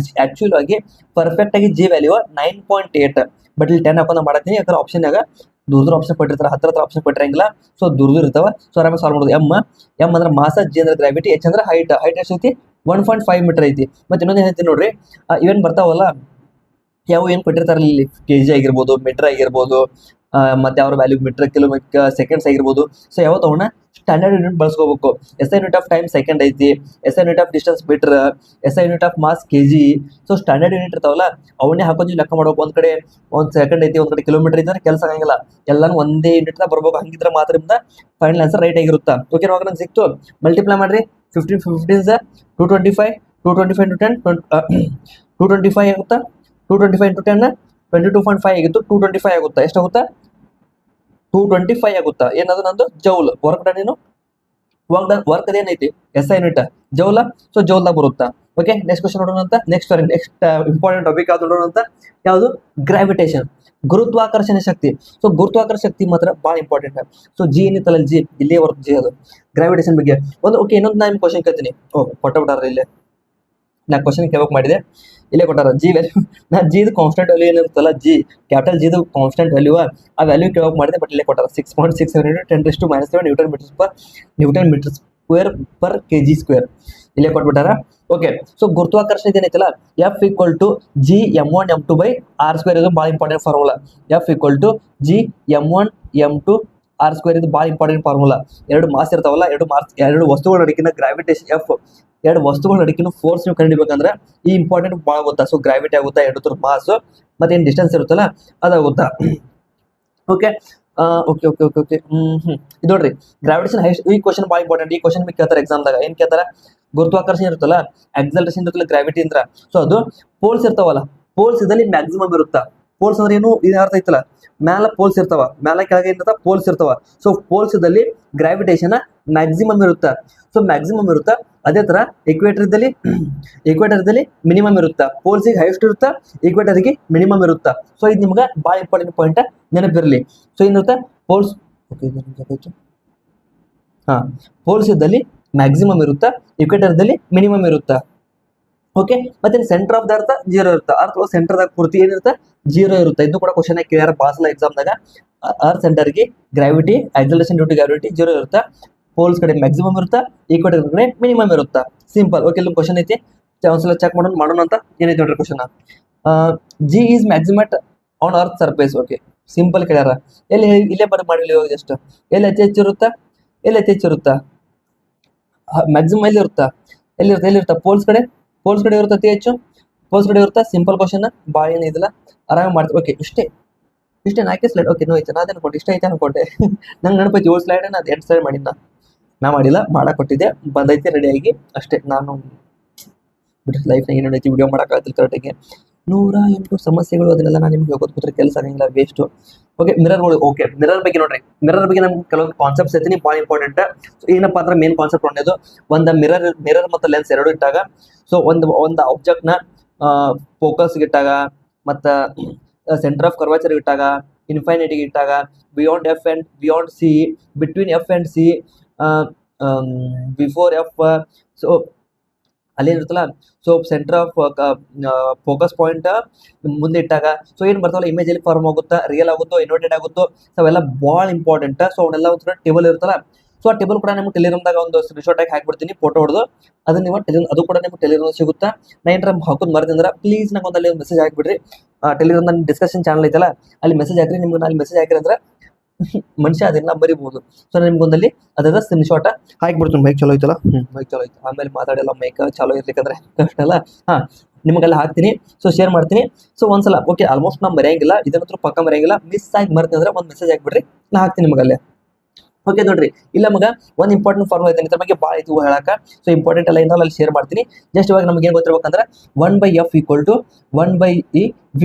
ಆಕ್ಚುಲ್ ಆಗಿ ಪರ್ಫೆಕ್ಟ್ ಆಗಿ g ವ್ಯಾಲ್ಯೂ 9.8. ಬಟ್ ಇಲ್ಲಿ 10 ಹಾಕೊಂಡ್ ಮಾಡತ್ತೀನಿ, ಯಾಕಂದ್ರೆ ಆಪ್ಷನ್ಯಾಗ ದೂರ ಆಪ್ಷನ್ ಕೊಟ್ಟಿರ್ತಾರೆ, ಹತ್ರ ಆಪ್ಷನ್ ಕೊಟ್ಟಿರಂಗಿಲ್ಲ. ಸೊ ದೂರ ಇರ್ತಾವ. ಸೊ ಆರಾಮಾಗಿ ಸಾಲ್ವ್ ಮಾಡೋದು. ಎಮ್ ಅಂದ್ರೆ ಮಾಸ, ಜಿ ಅಂದ್ರೆ ಗ್ರಾವಿಟಿ, ಎಚ್ ಅಂದ್ರೆ ಹೈಟ್ ಎಷ್ಟು ಐತಿ? 1.5 meter ಐತಿ. ಮತ್ತೆ ಇನ್ನೊಂದು ಹೇಳ್ತೀನಿ ನೋಡ್ರಿ, ಇವೇನು ಬರ್ತಾವಲ್ಲ, ಯಾವ ಏನು ಕೊಟ್ಟಿರ್ತಾರಲ್ಲ ಇಲ್ಲಿ, kg ಆಗಿರ್ಬೋದು, ಮೀಟರ್ ಆಗಿರ್ಬೋದು, ಮತ್ತೆ ಅವ್ರ ವ್ಯಾಲ್ಯೂ ಮೀಟರ್, ಕಿಲೋಮೀಟರ್, ಸೆಕೆಂಡ್ಸ್ ಆಗಿರ್ಬೋದು. ಸೊ ಯಾವ ತಗೊಂಡ ಸ್ಟ್ಯಾಂಡರ್ಡ್ ಯೂನಿಟ್ ಬಳಸ್ಕೋಬೇಕು. SI unit of time second ಐತಿ, SI unit of distance metre, SI unit of mass kg. So standard unit ಇರ್ತಾವಲ್ಲ ಅವನ್ನೇ ಹಾಕೊಂಡು ಲೆಕ್ಕ ಮಾಡ್ಬೇಕು. ಒಂದ್ ಕಡೆ 1 ಸೆಕೆಂಡ್ ಐತಿ, ಒಂದ್ ಕಡೆ ಕಿಲೋಮೀಟರ್ ಐತಿ ಅಂದ್ರೆ ಕೆಲಸ ಆಗಂಗಿಲ್ಲ. ಎಲ್ಲಾನು ಒಂದೇ ಯೂನಿಟ್ ಬರ್ಬೇಕು. ಹಂಗಿದ್ರೆ ಮಾತ್ರ ಫೈನಲ್ ಆನ್ಸರ್ ರೈಟ್ ಆಗಿರುತ್ತಾ. ಓಕೆ, ಇವಾಗ ನಂಗೆ ಸಿಕ್ತು. ಮಲ್ಟಿಪ್ಲೈ ಮಾಡ್ರಿ. 15 225 225 into 10 225 ಆಗುತ್ತಾ? 225 into 10 22.5 ಆಗಿತ್ತು. 225 ಆಗುತ್ತಾ? ಎಷ್ಟಾಗುತ್ತಾ? 225 ಆಗುತ್ತಾ? ಏನದು ನಂದು ಜೌಲ್. ವರ್ಕ್ ಡನ್ ಏನು? ವರ್ಕ್ ಅದೇನೈತಿ? SI ಯೂನಿಟ್ ಜೌಲ. ಸೊ ಜೌಲ್ದಾಗ ಬರುತ್ತಾ. ಓಕೆ, ನೆಕ್ಸ್ಟ್ ಕ್ವಶನ್ ನೋಡೋಣ ಅಂತ. ನೆಕ್ಸ್ಟ್ ಇಂಪಾರ್ಟೆಂಟ್ ಟಾಪಿಕ್ ಯಾವ್ದು ನೋಡೋಣ ಅಂತ. ಯಾವುದು? ಗ್ರಾವಿಟೇಷನ್, ಗುರುತ್ವಾಕರ್ಷಣೆ ಶಕ್ತಿ. ಸೊ ಗುರುತ್ವಾಕರ್ಷಣೆ ಶಕ್ತಿ ಮಾತ್ರ ಭಾಳ ಇಂಪಾರ್ಟೆಂಟ್. ಸೊ ಜಿ ಏನಿತ್ತಲ್ಲ, ಜಿ ಇಲ್ಲೇ ಬರುತ್ತೆ. ಜಿ ಅದು ಗ್ರಾವಿಟೇಷನ್ ಬಗ್ಗೆ ಓಕೆ. ಇನ್ನೊಂದು ನಾನು ಕ್ವಶನ್ ಕೇಳ್ತೀನಿ. ಕೊಟ್ಟ ಇಲ್ಲೇ ನಾ ಕ್ವಶನ್ ಕೇಳಕ್ ಮಾಡಿದೆ, ಇಲ್ಲೇ ಕೊಟ್ಟಾರ. ಜಿ ವ್ಯಾಲ್ಯೂ ನಾ ಜಿದು ಕಾನ್ಸ್ಟೆಂಟ್ ವ್ಯಾಲ್ಯೂ ಏನಿರುತ್ತಲ್ಲ, ಜಿ ಕ್ಯಾಪಿಟಲ್ ಜಿದು ಕಾನ್ಸ್ಟೆಂಟ್ ವ್ಯಾಲ್ಯೂ, ಆ ವ್ಯಾಲ್ಯೂ ಕೇಳಕ್ ಮಾಡಿದೆ. ಬಟ್ ಇಲ್ಲೇ ಕೊಟ್ಟಾರ 6.67 × 10⁻⁻⁷ Newton metre square per kg². ಇಲ್ಲೇ ಕೊಟ್ಬಿಟ್ಟಾರ. ಓಕೆ, ಸೊ ಗುರುತ್ವಾಕರ್ಷಣೆ ಏನೈತಲ್ಲ, F = G m1 m2 r². ಇದು ಭಾಳ important formula. F = G m1 m2 r². ಇದು ಭಾಳ ಇಂಪಾರ್ಟೆಂಟ್ ಫಾರ್ಮುಲಾ. ಎರಡು ಮಾಸ್ ಇರ್ತಾವಲ್ಲ, ಎರಡು ವಸ್ತುಗಳ ನಡುಕಿನ ಗ್ರಾವಿಟೇಷನ್ F, ಎರಡು ವಸ್ತುಗಳ ನಡುಕಿನ ಫೋರ್ಸ್ ನೀವು ಕಂಡುಹಿಡಿಬೇಕಂದ್ರೆ ಈ ಇಂಪಾರ್ಟೆಂಟ್ ಭಾಳ ಗೊತ್ತಾ. ಸೊ ಗ್ರಾವಿಟಿ ಆಗುತ್ತಾ, ಎರಡು ಮಾಸ್, ಮತ್ತೆ ಏನು ಡಿಸ್ಟೆನ್ಸ್ ಇರುತ್ತಲ್ಲ ಅದಾಗುತ್ತಾ. Okay okay okay okay okay ಇದು ನೋಡ್ರಿ, ಗ್ರಾವಿಟೇಷನ್ ಹೈಸ್ಟ್. ಈ ಕ್ವಶನ್ ಭಾಳ ಇಂಪಾರ್ಟೆಂಟ್. ಈ ಕ್ವಶನ್ ಬಗ್ಗೆ ಕೇಳ್ತಾರೆ ಎಕ್ಸಾಮ್ದಾಗ. ಏನ್ ಕೇಳ್ತಾರ? ಗುರುತ್ವಾಕರ್ಷಣೆ ಇರುತ್ತಲ್ಲ, ಎಕ್ಸಲರೇಷನ್ ಇರುತ್ತಲ್ಲ, ಗ್ರಾವಿಟಿ ಅಂದ್ರ. ಸೊ ಅದು ಪೋಲ್ಸ್ ಇರ್ತಾವಲ್ಲ, ಪೋಲ್ಸ್ ಇದ್ದಲ್ಲಿ ಮ್ಯಾಕ್ಸಿಮಮ್ ಇರುತ್ತಾ. ಪೋಲ್ಸ್ ಅಂದ್ರೆ ಏನು? ಇದು ಅರ್ಥ ಐತಲ್ಲ, ಮ್ಯಾಲ ಪೋಲ್ಸ್ ಇರ್ತಾವ, ಮ್ಯಾಲ ಕೆಳಗೆ ಏನಿರ್ತಾವ ಪೋಲ್ಸ್ ಇರ್ತಾವ. ಸೊ ಪೋಲ್ಸ್ ಇದ್ದಲ್ಲಿ ಗ್ರಾವಿಟೇಷನ್ ಮ್ಯಾಕ್ಸಿಮಮ್ ಇರುತ್ತಾ. ಸೊ ಮ್ಯಾಕ್ಸಿಮಮ್ ಇರುತ್ತಾ. ಅದೇ ತರ ಈಕ್ವೇಟರ್ ಇದ್ದಲ್ಲಿ ಮಿನಿಮಮ್ ಇರುತ್ತಾ. ಪೋಲ್ಸಿಗೆ ಹೈಯೆಸ್ಟ್ ಇರುತ್ತಾ, ಈಕ್ವೇಟರ್ಗೆ ಮಿನಿಮಮ್ ಇರುತ್ತಾ. ಸೊ ಇದು ನಿಮ್ಗೆ ಭಾಳ ಇಂಪಾರ್ಟೆಂಟ್ ಪಾಯಿಂಟ್ ನೆನಪಿರಲಿ. ಸೊ ಏನಿರುತ್ತಾ ಪೋಲ್ಸ್. ಪೋಲ್ಸ್ ಇದ್ದಲ್ಲಿ ಮ್ಯಾಕ್ಸಿಮಮ್ ಇರುತ್ತಾ, ಈಕ್ವೇಟರ್ದಲ್ಲಿ ಮಿನಿಮಮ್ ಇರುತ್ತಾ. ಓಕೆ, ಮತ್ತೆ ಸೆಂಟರ್ ಆಫ್ ದ ಅರ್ಥ 0 ಇರುತ್ತಾ. ಅರ್ಥ ಸೆಂಟರ್ದಾಗ ಪೂರ್ತಿ ಏನಿರುತ್ತೆ? 0 ಇರುತ್ತೆ. ಇದು ಕೂಡ ಕ್ವಶನ್ ಕೇಳ್ಯಾರ ಬಾಸಲ ಎಕ್ಸಾಮ್ದಾಗ. ಅರ್ತ್ ಸೆಂಟರ್ಗೆ gravity, acceleration due to gravity 0 ಇರುತ್ತಾ. ಪೋಲ್ಸ್ ಕಡೆ ಮ್ಯಾಕ್ಸಿಮಮ್ ಇರುತ್ತಾ, ಈಕ್ವೇಟರ್ ಕಡೆ ಮಿನಿಮಮ್ ಇರುತ್ತಾ. ಸಿಂಪಲ್. ಓಕೆ, ಇಲ್ಲಿ ಕ್ವಶನ್ ಐತಿ, ಒಂದ್ಸಲ ಚೆಕ್ ಮಾಡೋಣ ಅಂತ. ಏನೈತಿ ನೋಡ್ರಿ question. G is maximum on earth surface. Okay, simple ಕೇಳ್ಯಾರ. ಇಲ್ಲೇ ಮಾಡಿಲ್ಲ ಜಸ್ಟ್. ಎಲ್ಲಿ ಹೆಚ್ಚು ಇರುತ್ತಾ, ಮ್ಯಾಕ್ಸಿಮಮ್ ಎಲ್ಲಿ ಇರುತ್ತಾ? ಎಲ್ಲಿರುತ್ತೆ ಪೋಲ್ಸ್ ಕಡೆ ಇರುತ್ತೆ ಅತಿ ಹೆಚ್ಚು, ಪೋಲ್ಸ್ ಕಡೆ ಇರುತ್ತೆ. ಸಿಂಪಲ್ ಕ್ವಶನ್, ಭಾಳ ಏನು ಇದಿಲ್ಲ, ಆರಾಮಾಗಿ ಮಾಡ್ತೀವಿ. ಓಕೆ, ಇಷ್ಟೇ 4 ಸ್ಲೈಡ್. ಓಕೆ, ನೋ ಐತೆ, ಅದೇ ಅನ್ಕೊಂಡೆ ಇಷ್ಟ ಐತೆ ಅನ್ಕೊಂಡೆ. ನಂಗೆ ನೆನಪೈತಿ 7 ಸ್ಲೈಡ್, ಅದು 8 ಸ್ಲೈಡ್ ಮಾಡಿದ್ನ ನಾ ಮಾಡಿಲ್ಲ, ಮಾಡಕ್ಕೆ ಕೊಟ್ಟಿದ್ದೆ, ಬಂದೈತಿ ರೆಡಿಯಾಗಿ ಅಷ್ಟೇ. ನಾನು ಬಿಟ್ಟರೆ ಲೈಫ್ನಾಗ ಏನು ನಡೀತಿ ವಿಡಿಯೋ ಮಾಡೋಕ್ಕಾಗತ್ತಿಲ್ಲ ಕರೆಕ್ಟಾಗಿ. 108 ಸಮಸ್ಯೆಗಳು, ಅದನ್ನೆಲ್ಲ ನಾನು ನಿಮ್ಗೆ ಹೇಳ್ಕೊತ ಕೂತ್ರೆ ಕೆಲಸ ಆಗಂಗಿಲ್ಲ, ವೇಸ್ಟು. ಓಕೆ, ಮಿರರ್ಗಳು. ಓಕೆ, ಮಿರರ್ ಬಗ್ಗೆ ನೋಡ್ರಿ, ಮಿರರ್ ಬಗ್ಗೆ ನಮ್ಗೆ ಕೆಲವೊಂದು ಕಾನ್ಸೆಪ್ಟ್ಸ್ ಐತಿ, ಭಾಳ ಇಂಪಾರ್ಟೆಂಟ್. ಏನಪ್ಪ ಅಂದ್ರೆ ಮೇನ್ ಕಾನ್ಸೆಪ್ಟ್ ಒಂದೇದು, ಒಂದು ಮಿರರ್ ಮತ್ತು ಲೆನ್ಸ್ ಎರಡು ಇಟ್ಟಾಗ, ಸೊ ಒಂದು ಆಬ್ಜೆಕ್ಟ್ನ ಫೋಕಸ್ಗೆ ಇಟ್ಟಾಗ, ಮತ್ತು ಸೆಂಟರ್ ಆಫ್ ಕರ್ವೇಚರ್ ಇಟ್ಟಾಗ, ಇನ್ಫೈನಿಟಿಗೆ ಇಟ್ಟಾಗ, beyond F and beyond C, between F and C, before F, so ಅಲ್ಲೇನಿರುತ್ತಲ್ಲ, so centre of focus point ಮುಂದೆ ಇಟ್ಟಾಗ, ಸೊ ಏನು ಬರ್ತಾವಲ್ಲ ಇಮೇಜ್ ಎಲ್ಲಿ ಫಾರ್ಮ್ ಆಗುತ್ತಾ, ರಿಯಲ್ ಆಗುತ್ತೋ ಇನ್ವರ್ಟೆಡ್ ಆಗುತ್ತೋ, ಸೊ ಅವೆಲ್ಲ ಭಾಳ ಇಂಪಾರ್ಟೆಂಟ್. ಸೊ ಅವನ್ನೆಲ್ಲ ಒಂದು ಟೇಬಲ್ ಇರುತ್ತಲ್ಲ, ಸೊ ಆ ಟೇಬಲ್ ಕೂಡ ನಿಮ್ಗೆ ಟೆಲಿಗ್ರಾಮ್ದಾಗ ಒಂದು ಸ್ಕ್ರೀನ್ಶಾಟ್ ಆಗಿ ಹಾಕ್ಬಿಡ್ತೀನಿ, ಫೋಟೋ ಹೊಡೆದು ಅದನ್ನ ನೀವು ಅದು ಕೂಡ ನಿಮ್ಗೆ ಟೆಲಿಗ್ರಾಮ್ ಸಿಗುತ್ತಾ. ನಾ ಏನಾರ ಹಾಕೋದು ಮರ್ದಿಂದ್ರೆ ಪ್ಲೀಸ್ ನಂಗೆ ಒಂದು ಅಲ್ಲಿ ಮೆಸೇಜ್ ಹಾಕಿಬಿಡ್ರಿ. ಟೆಲಿಗ್ರಾಮ್ ನನ್ನ ಡಿಸ್ಕಷನ್ ಚಾನಲ್ ಐತಲ್ಲ, ಅಲ್ಲಿ ಮೆಸೇಜ್ ಹಾಕ್ರಿ. ನಿಮ್ಗೆ ನಾನು ಮೆಸೇಜ್ ಹಾಕಿರಂದ್ರೆ ಮನುಷ್ಯ ಅದನ್ನ ಬರಿಬಹುದು. ಸೊ ನಿಮ್ಗೊಂದಲ್ಲಿ ಅದರ ಸ್ಕ್ರೀನ್ಶಾಟ್ ಹಾಕಿಬಿಡ್ತೀನಿ. ಮೈಕ್ ಚಲೋ ಐತಲ್ಲ, ಮೈಕ್ ಚಲೋ ಐತೆ, ಆಮೇಲೆ ಮಾತಾಡಲ್ಲ, ಮೈಕ್ ಚಲೋ ಇರ್ಲಿಕ್ಕಂದ್ರೆ ಕಷ್ಟ ಅಲ್ಲ. ನಿಮಗೆಲ್ಲ ಹಾಕ್ತೀನಿ, ಸೊ ಶೇರ್ ಮಾಡ್ತೀನಿ. ಸೊ ಒಂದ್ಸಲ ಓಕೆ, ಆಲ್ಮೋಸ್ಟ್ ನಾವು ಮರೆಯಂಗಿಲ್ಲ, ಇದನ್ನ ಪಕ್ಕ ಮರೆಯಂಗಿಲ್ಲ. ಮಿಸ್ ಆಗಿ ಮರ್ತೀನಿ ಅಂದ್ರೆ ಒಂದು ಮೆಸೇಜ್ ಹಾಕ್ಬಿಡ್ರಿ, ನಾ ಹಾಕ್ತೀನಿ ನಿಮಗಲ್ಲೇ. ಓಕೆ ನೋಡ್ರಿ, ಇಲ್ಲ ಮಗ ಒಂದು ಇಂಪಾರ್ಟೆಂಟ್ ಫಾರ್ಮುಲಾ ಐತೆ, ಇದ್ರ ಬಗ್ಗೆ ಭಾಳ ಐತಿ ಹೇಳಕ. ಸೊ ಇಂಪಾರ್ಟೆಂಟ್ ಎಲ್ಲ ಏನಾದ್ರು ಅಲ್ಲಿ ಶೇರ್ ಮಾಡ್ತೀನಿ. ಜಸ್ಟ್ ಇವಾಗ ನಮ್ಗೆ ಏನು ಗೊತ್ತಿರ್ಬೇಕಂದ್ರೆ 1/f = 1/e v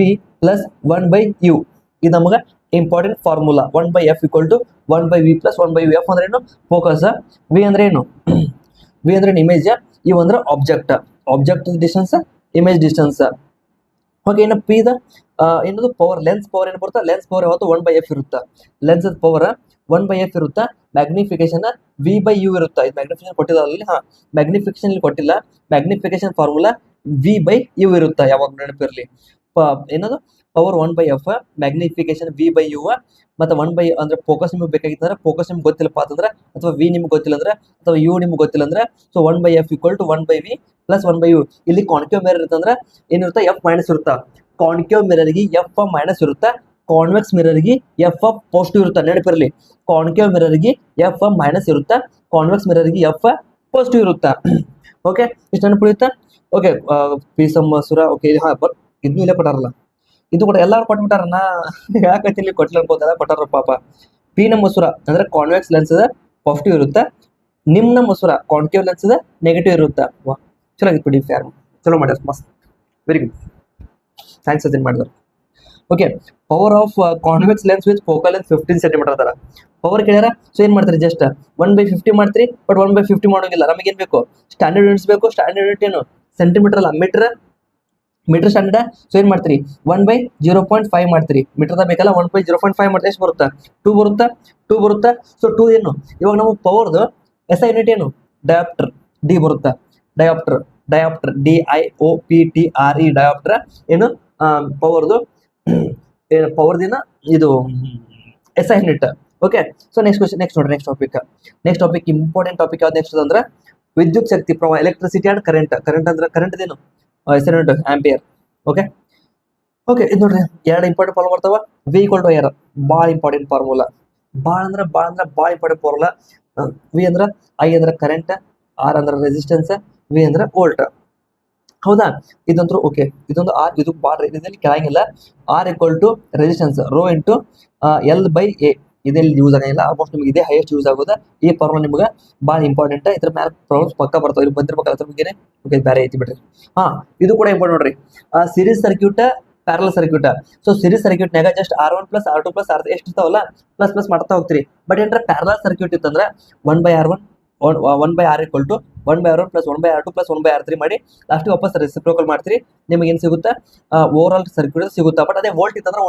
+ 1/u. ಇದು ನಮಗೆ important formula. 1/f = 1/v + 1/u. F ಅಂದ್ರೆ ಏನು? ಫೋಕಸ್. ವಿ ಅಂದ್ರೆ ಏನು? ವಿ ಅಂದ್ರೆ ಇಮೇಜ್. ಇವು ಅಂದ್ರೆ object distance, image distance. Okay, ಇನ್ನು ಪಿ ದ ಏನದು ಪವರ್, ಲೆನ್ಸ್ ಪವರ್ ಏನು ಬರುತ್ತೆ? ಲೆನ್ಸ್ ಪವರ್ ಯಾವತ್ತು 1/f ಇರುತ್ತೆ. ಲೆನ್ಸ್ ಪವರ್ 1/f ಇರುತ್ತೆ. ಮ್ಯಾಗ್ನಿಫಿಕೇಶನ್ v/u ಇರುತ್ತೆ. ಇದು ಮ್ಯಾಗ್ನಿಫಿಕೇಶನ್ ಕೊಟ್ಟಿಲ್ಲ ಅಲ್ಲಿ, ಮ್ಯಾಗ್ನಿಫಿಕೇಶನ್ ಇಲ್ಲಿ ಕೊಟ್ಟಿಲ್ಲ. ಮ್ಯಾಗ್ನಿಫಿಕೇಶನ್ ಫಾರ್ಮುಲಾ v/u ಇರುತ್ತೆ, ಯಾವಾಗ ನೆನಪಿರಲಿ. ಏನದು ಪವರ್ 1/f, ಮ್ಯಾಗ್ನಿಫಿಕೇಶನ್ v/u, ಮತ್ತು 1/u ಅಂದ್ರೆ ಫೋಕಸ್ ನಿಮ್ಗೆ ಬೇಕಾಗಿತ್ತಂದ್ರೆ, ಫೋಕಸ್ ನಿಮ್ಗೆ ಗೊತ್ತಿಲ್ಲಪ್ಪ ಅಂತಂದ್ರೆ, ಅಥವಾ ವಿ ನಿಮ್ಗೆ ಗೊತ್ತಿಲ್ಲ ಅಂದ್ರೆ, ಅಥವಾ ಯು ನಿಮ್ಗೆ ಗೊತ್ತಿಲ್ಲ ಅಂದ್ರೆ, ಸೊ 1/f = 1/v + 1/u. ಇಲ್ಲಿ ಕಾನ್ಕೇವ್ ಮಿರರ್ ಇರುತ್ತಂದ್ರೆ ಏನಿರುತ್ತೆ? ಎಫ್ ಮೈನಸ್ ಇರುತ್ತೆ. ಕಾನ್ಕೇವ್ ಮಿರರ್ಗೆ ಎಫ್ ಮೈನಸ್ ಇರುತ್ತೆ, ಕಾನ್ವೆಕ್ಸ್ ಮಿರರ್ಗೆ ಎಫ್ ಪಾಸಿಟಿವ್ ಇರುತ್ತೆ. ನೆನಪಿರಲಿ, ಕಾನ್ಕೇವ್ ಮಿರರ್ಗೆ ಎಫ್ ಮೈನಸ್ ಇರುತ್ತೆ, ಕಾನ್ವೆಕ್ಸ್ ಮಿರರ್ಗೆ ಎಫ್ ಪಾಸಿಟಿವ್ ಇರುತ್ತೆ. ಓಕೆ, ಇಷ್ಟು ನೆನಪುಳಿಯುತ್ತಾ? ಓಕೆ, ಪಿ ಸುರ. ಓಕೆ, ಇದನ್ನು ಇಲ್ಲೇ ಕೊಟ್ಟಾರಲ್ಲ, ಇದು ಕೂಡ ಎಲ್ಲರೂ ಕೊಟ್ಬಿಟ್ಟಾರನ್ನ, ಯಾಕೆ ಇಲ್ಲಿ ಕೊಟ್ಟಿಲ್ಲ ಅನ್ಕೋತಾರ, ಕೊಟ್ಟಾರ ಪಾಪ. ಪಿ ಮಸೂರ ಅಂದ್ರೆ ಕಾನ್ವೆಕ್ಸ್ ಲೆನ್ಸ್ ಪಾಸಿಟಿವ್ ಇರುತ್ತೆ, ನಿಮ್ನ ಮಸೂರ ಕಾನ್ಕೇವ್ ಲೆನ್ಸ್ ನೆಗೆಟಿವ್ ಇರುತ್ತೆ. ವಾ, ಚಲೋ ಆಗಿತ್ತು ಬಿಡಿ, ಫ್ಯಾರ್ ಚಲೋ ಮಾಡ್ಯಾರ, ಮಸ್ತ್, ವೆರಿ ಗುಡ್, ಥ್ಯಾಂಕ್ಸ್ ಅದನ್ನು ಮಾಡಿದ್ರು. Okay, power of convex lens with focal lens 15 centimetre ಅದಾರ. ಪವರ್ ಕೇಳ್ಯಾರ, ಸೊ ಏನು ಮಾಡ್ತೀರಿ? ಜಸ್ಟ್ 1/50 ಮಾಡ್ತೀರಿ. ಬಟ್ 1/50 ಮಾಡೋಂಗಿಲ್ಲ, ನಮಗೇನು ಬೇಕು? ಸ್ಟ್ಯಾಂಡರ್ಡ್ ಯೂನಿಟ್ಸ್ ಬೇಕು. ಸ್ಟ್ಯಾಂಡರ್ಡ್ ಯೂನಿಟ್ ಏನು? ಸೆಂಟಿಮೀಟರ್ ಅಲ್ಲ, ಮೀಟರ್ ಸ್ಟ್ಯಾಂಡರ್ಡ್. ಸೊ ಏನು ಮಾಡ್ತೀರಿ? 1/0.5 ಮಾಡ್ತೀರಿ. ಮೀಟರ್ದಾಗ ಬೇಕಲ್ಲ, 1/0.5 ಮಾಡ್ತೀರಿ. ಎಷ್ಟು ಬರುತ್ತಾ? 2 ಬರುತ್ತಾ. ಸೊ 2 ಏನು? ಇವಾಗ ನಾವು ಪವರ್ದು SI ಯೂನಿಟ್ ಏನು? ಡಯಾಪ್ಟರ್. ಡಿ ಬರುತ್ತಾ? ಡಯಾಪ್ಟರ್ DIOPTRE ಡಯಾಪ್ಟರ್ ಏನು? ಪವರ್ದು ಏನು? ಪವರ್ದಿನ ಇದು SI unit. Okay, so next question, next topic important topic ಯಾವ್ದು ನೆಕ್ಸ್ಟ್ ಅಂದ್ರೆ ವಿದ್ಯುತ್ ಶಕ್ತಿ ಪ್ರವಾಹ, ಎಲೆಕ್ಟ್ರಿಸಿಟಿ ಅಂಡ್ ಕರೆಂಟ್. ಅಂದ್ರೆ ಕರೆಂಟ್ ಏನು? SI unit ampere. ಓಕೆ, ಇದು ನೋಡ್ರಿ, ಎರಡು ಇಂಪಾರ್ಟೆಂಟ್ ಫಾರ್ಮುಲಾ ಬರ್ತಾವ. V = R, ಭಾಳ ಇಂಪಾರ್ಟೆಂಟ್ ಫಾರ್ಮುಲಾ. ಭಾಳ ಇಂಪಾರ್ಟೆಂಟ್ ಫಾರ್ಮುಲಾ. ವಿ ಅಂದ್ರೆ I ಅಂದ್ರೆ ಕರೆಂಟ್, R ಅಂದ್ರೆ ರೆಸಿಸ್ಟೆನ್ಸ್, ವಿ ಅಂದ್ರೆ ವೋಲ್ಟ್. ಹೌದಾ? ಇದಂತೂ ಓಕೆ, ಇದೊಂದು ಆರ್, ಇದು ಭಾಳ ಇದರಲ್ಲಿ ಕೆಳಗಿಲ್ಲ. R = resistance rho into L/A. ಇದೆಲ್ಲಿ ಯೂಸ್ ಆಗಂಗಿಲ್ಲ, ಆಲ್ಮೋಸ್ಟ್ ನಿಮ್ಗೆ ಇದೇ ಹೈಯೆಸ್ಟ್ ಯೂಸ್ ಆಗೋದು. ಈ ಫಾರ್ಮುಲಾ ನಿಮ್ಗೆ ಭಾಳ ಇಂಪಾರ್ಟೆಂಟ್. ಇದ್ರ ಮೇಲೆ ಪ್ರಾಬ್ಲಮ್ಸ್ ಪಕ್ಕ ಬರ್ತಾವೆ, ಇಲ್ಲಿ ಬಂದಿರ್ಬೇಕಲ್ಲ ಅದ್ರ ಬಗ್ಗೆ. ಓಕೆ, ಬೇರೆ ಐತಿ ಬಿಡ್ರಿ. ಇದು ಕೂಡ ಇಂಪಾರ್ಟೆಂಟ್ ನೋಡ್ರಿ. Series circuit, parallel circuit. So series ಸರ್ಕ್ಯೂಟ್ನಾಗ ಜಸ್ಟ್ R1 + R2 + R3 ಎಷ್ಟು ಇರ್ತಾವಲ್ಲ, ಪ್ಲಸ್ ಮಾಡ್ತಾ ಹೋಗ್ತೀರಿ. ಬಟ್ ಏನ್ರ ಪ್ಯಾರಲಲ್ ಸರ್ಕ್ಯೂಟ್ ಇತ್ತಂದ್ರೆ 1/R1 1/R = 1/R1 + 1/R2 + 1/R3 ಮಾಡಿ ಲಾಸ್ಟ್ ವಾಪಸ್ ರೆಸಿಪ್ರೋಕಲ್ ಮಾಡ್ತೀರಿ. ನಿಮಗೆ ಏನು ಸಿಗುತ್ತಾ? ಓವರ್ ಆಲ್ ಸರ್ಕ್ಯೂಟ್ ಸಿಗುತ್ತಾ. ಬಟ್ ಅದೇ ವೋಲ್ಟ್ ಇತ್ತಂದ್ರೆ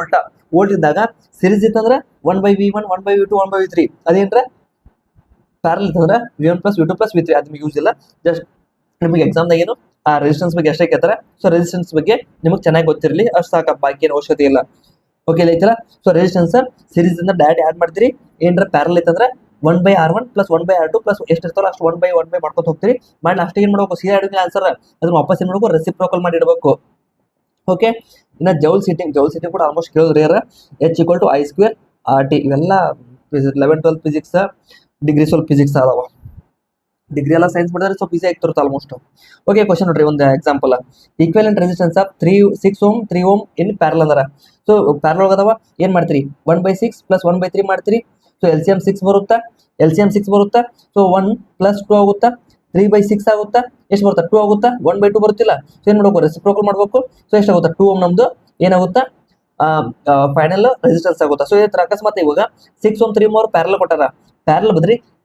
ವೋಲ್ಟ್ ಇದ್ದಾಗ ಸೀರೀಸ್ ಇತ್ತಂದ್ರೆ 1/V1 1/V2 1/V3. ಅದೇನ್ರ ಪ್ಯಾರಲಲ್ ಇತ್ತಂದ್ರೆ V1 + V2 + V3. ಅದು ನಿಮಗೆ ಯೂಸ್ ಇಲ್ಲ. ಜಸ್ಟ್ ನಿಮಗೆ ಎಕ್ಸಾಮ್ದಾಗ ಏನು ಆ ರೆಸಿಸ್ಟೆನ್ಸ್ ಬಗ್ಗೆ ಅಷ್ಟೇ ಕೇಳ್ತಾರೆ. ಸೊ ರೆಸಿಸ್ಟೆನ್ಸ್ ಬಗ್ಗೆ ನಿಮಗೆ ಚೆನ್ನಾಗಿ ಗೊತ್ತಿರಲಿ, ಅಷ್ಟು ಸಾಕಪ್ಪ, ಬಾಕಿ ಏನು ಅವಶ್ಯಕತೆ ಇಲ್ಲ. ಓಕೆ, ಐತಲ್ಲ. ಸೊ ರೆಸಿಸ್ಟೆನ್ಸ್ ಸೀರೀಸ್ ಇಂದ ಡೈರೆಕ್ಟ್ ಆ್ಯಡ್ ಮಾಡ್ತೀರಿ. ಏನರ ಪ್ಯಾರಲಲ್ ಇತ್ತಂದ್ರೆ 1/R1 + 1/R2 + ಎಷ್ಟು ಇರ್ತಾರೋ ಅಷ್ಟು 1/1 ಮಾಡ್ಕೊತ ಹೋಗ್ತೀರಿ. ಮಾಡಿ ಲಾಸ್ಟಿಗೆ ಏನು ಮಾಡ್ಬೇಕು? ಸೀದಾ ಇಡೋದಿಲ್ಲ ಆನ್ಸರ್, ಅದನ್ನ ವಾಪಸ್ ಏನು ಮಾಡ್ಬೇಕು? ರೆಸಿಪ್ರೋಕಲ್ ಮಾಡಿ ಇಡಬೇಕು. ಓಕೆ, ಇನ್ನು ಜೌಲ್ ಸೀಟಿಂಗ್ ಕೂಡ ಆಲ್ಮೋಸ್ಟ್ ಕೇಳೋದು ರೇರ್. H = I²RT. ಇವೆಲ್ಲ 11, 12 ಫಿಸಿಕ್ಸ್, ಡಿಗ್ರಿ ಸ್ವಲ್ಪ ಫಿಸಿಕ್ಸ್ ಅದಾವ. ಡಿಗ್ರಿ ಎಲ್ಲ ಸೈನ್ಸ್ ಮಾಡಿದ್ರೆ ಸ್ವಲ್ಪ ಈಸಿ ಆಗ್ತಿರುತ್ತೆ ಆಲ್ಮೋಸ್ಟ್. ಓಕೆ, ಕ್ವಶನ್ ನೋಡ್ರಿ, ಒಂದು example. Equivalent resistance of 6 ohm 3 ohm in parallel ಅದರ. ಸೊ ಪ್ಯಾರಲ್ ಅದಾವ, ಏನ್ ಮಾಡ್ತೀರಿ, 1/6 ಪ್ಲಸ್ 1/3 ಮಾಡ್ತೀರಿ. ಸೊ LCM 6 ಬರುತ್ತಾ, LCM 6 ಬರುತ್ತಾ. ಸೊ 1 ಪ್ಲಸ್ 2 ಆಗುತ್ತಾ, 3/6 ಆಗುತ್ತಾ, ಎಷ್ಟು ಬರುತ್ತಾ, 2 ಆಗುತ್ತಾ, 1/2 ಬರುತ್ತಿಲ್ಲ. ಸೊ ಏನ್ ಮಾಡ್ಬೇಕು, ರೆಸಿಪ್ರೋಕಲ್ ಮಾಡ್ಬೇಕು. ಸೊ ಎಷ್ಟಾಗುತ್ತಾ, 2 ಓಮ್ ನಮ್ದು ಏನಾಗುತ್ತಾ ಫೈನಲ್ ರೆಸಿಸ್ಟೆನ್ಸ್ ಆಗುತ್ತಾ. ಸೊ ಈ ತರ ಅಕಸ್ಮಾತ್ ಇವಾಗ 6 ಓಮ್ 3 ಓಮ್ ಅವ್ರು ಪ್ಯಾರಲ್ ಕೊಟ್ಟಾರ, ಪ್ಯಾರಲ್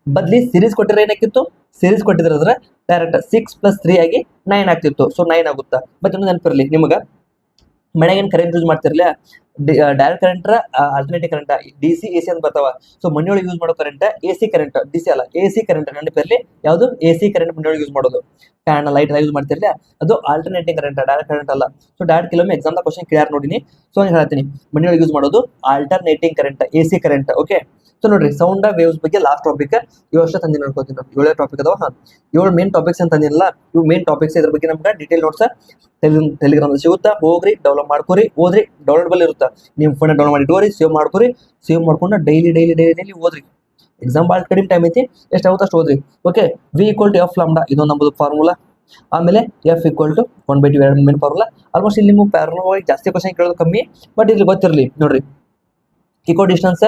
ಬದ್ಲಿ ಸೀರೀಸ್ ಕೊಟ್ಟಿದ್ರೆ ಏನಾಕಿತ್ತು, ಸೀರೀಸ್ ಕೊಟ್ಟಿದ್ರೆ ಅಂದ್ರೆ ಡೈರೆಕ್ಟ್ 6 + 3 ಆಗಿ 9 ಆಗ್ತಿತ್ತು. ಸೊ 9 ಆಗುತ್ತಾ. ಮತ್ತೆ ಇನ್ನೊಂದು ನೆನಪಿರಲಿ ನಿಮಗೆ, ಮನೆಗೆ ಏನು ಕರೆಂಟ್ ಯೂಸ್ ಮಾಡ್ತಿರ್ಲಿಲ್ಲ, direct current, alternative current, DC AC ಅಂತ ಬರ್ತಾವ. ಸೊ ಮನೆಯೊಳಗೆ ಯೂಸ್ ಮಾಡೋ ಕರೆಂಟ್ AC ಕರೆಂಟ್, DC ಅಲ್ಲ, AC ಕರೆಂಟ್ ನೆನಪಿರಲಿ. ಯಾವುದು AC ಕರೆಂಟ್ ಮನೆಯೊಳಗೆ ಯೂಸ್ ಮಾಡೋದು, ಫ್ಯಾನ್ ಲೈಟ್ ಯೂಸ್ ಮಾಡ್ತಿರ್ಲಿಲ್ಲ, ಅದು ಆಲ್ಟರ್ನೇಟಿವ್ ಕರೆಂಟ್, ಡೈರೆಕ್ಟ್ ಕರೆಂಟ್ ಅಲ್ಲ. ಸೊ ಡೈರೆಕ್ಟ್ ಕೆಲವೊಮ್ಮೆ ಎಕ್ಸಾಮ್ ಕ್ವಶನ್ ಕ್ಲಿಯರ್ ನೋಡಿನಿ. ಸೊ ಹಂಗೆ ಹೇಳ್ತೀನಿ, ಮನೆಯೊಳಗೆ ಯೂಸ್ ಮಾಡೋದು alternating current, AC current. Okay, so ನೋಡ್ರಿ, ಸೌಂಡ್ ವೇವ್ಸ್ ಬಗ್ಗೆ ಲಾಸ್ಟ್ ಟಾಪಿಕ್ 7 ವರ್ಷ ತಂದಿನ ಅನ್ಕೋತೀನಿ. 7 ಟಾಪಿಕ್ ಅದಾವ. 7 ಮೇನ್ ಟಾಪಿಕ್ಸ್ ಅಂತ ತಂದಿಲ್ಲ, ಇವು ಮೇನ್ ಟಾಪಿಕ್ಸ್. ಇದ್ರ ಬಗ್ಗೆ ನಮ್ಗೆ ಡೀಟೇಲ್ ನೋಟ್ಸ್ ಟೆಲಿಗ್ರಾಮ್ ಸಿಗುತ್ತಾ, ಹೋಗ್ರಿ ಡೌನ್ಲೋಡ್ ಮಾಡ್ಕೋರಿ, ಓದ್ರಿ. ಡೌನ್ಲೋಡಬಲ್ ಇರುತ್ತಾ, ನಿಮ್ಮ ಫೋನ್ ಡೌನ್ಲೋಡ್ ಮಾಡಿ ಇಟ್ಕೋರಿ, ಸೇವ್ ಮಾಡ್ಕೋರಿ. ಸೇವ್ ಮಾಡ್ಕೊಂಡು ಡೈಲಿ ಓದ್ರಿ. ಎಕ್ಸಾಮ್ ಭಾಳ ಕಡಿಮೆ ಟೈಮ್ ಐತಿ, ಎಷ್ಟಾಗುತ್ತೆ ಅಷ್ಟು ಓದ್ರಿ. ಓಕೆ, V = F ಲಾಂಬ್ಡಾ, ಇದೊಂದು ನಮ್ಮದು ಫಾರ್ಮುಲಾ. ಆಮೇಲೆ F = 1/2 ಎರಡು ಮೇನ್ ಫಾರ್ಮುಲಾ. ಆಲ್ಮೋಸ್ಟ್ ಇಲ್ಲಿ ನಿಮ್ಗೆ ಪ್ಯಾರಲಲ್ ಜಾಸ್ತಿ ಕ್ವಶನ್ ಕೇಳೋದು ಕಮ್ಮಿ, ಬಟ್ ಇಲ್ಲಿ ಗೊತ್ತಿರಲಿ ನೋಡ್ರಿ. ಇಕೋ ಡಿಸ್ಟೆನ್ಸ್,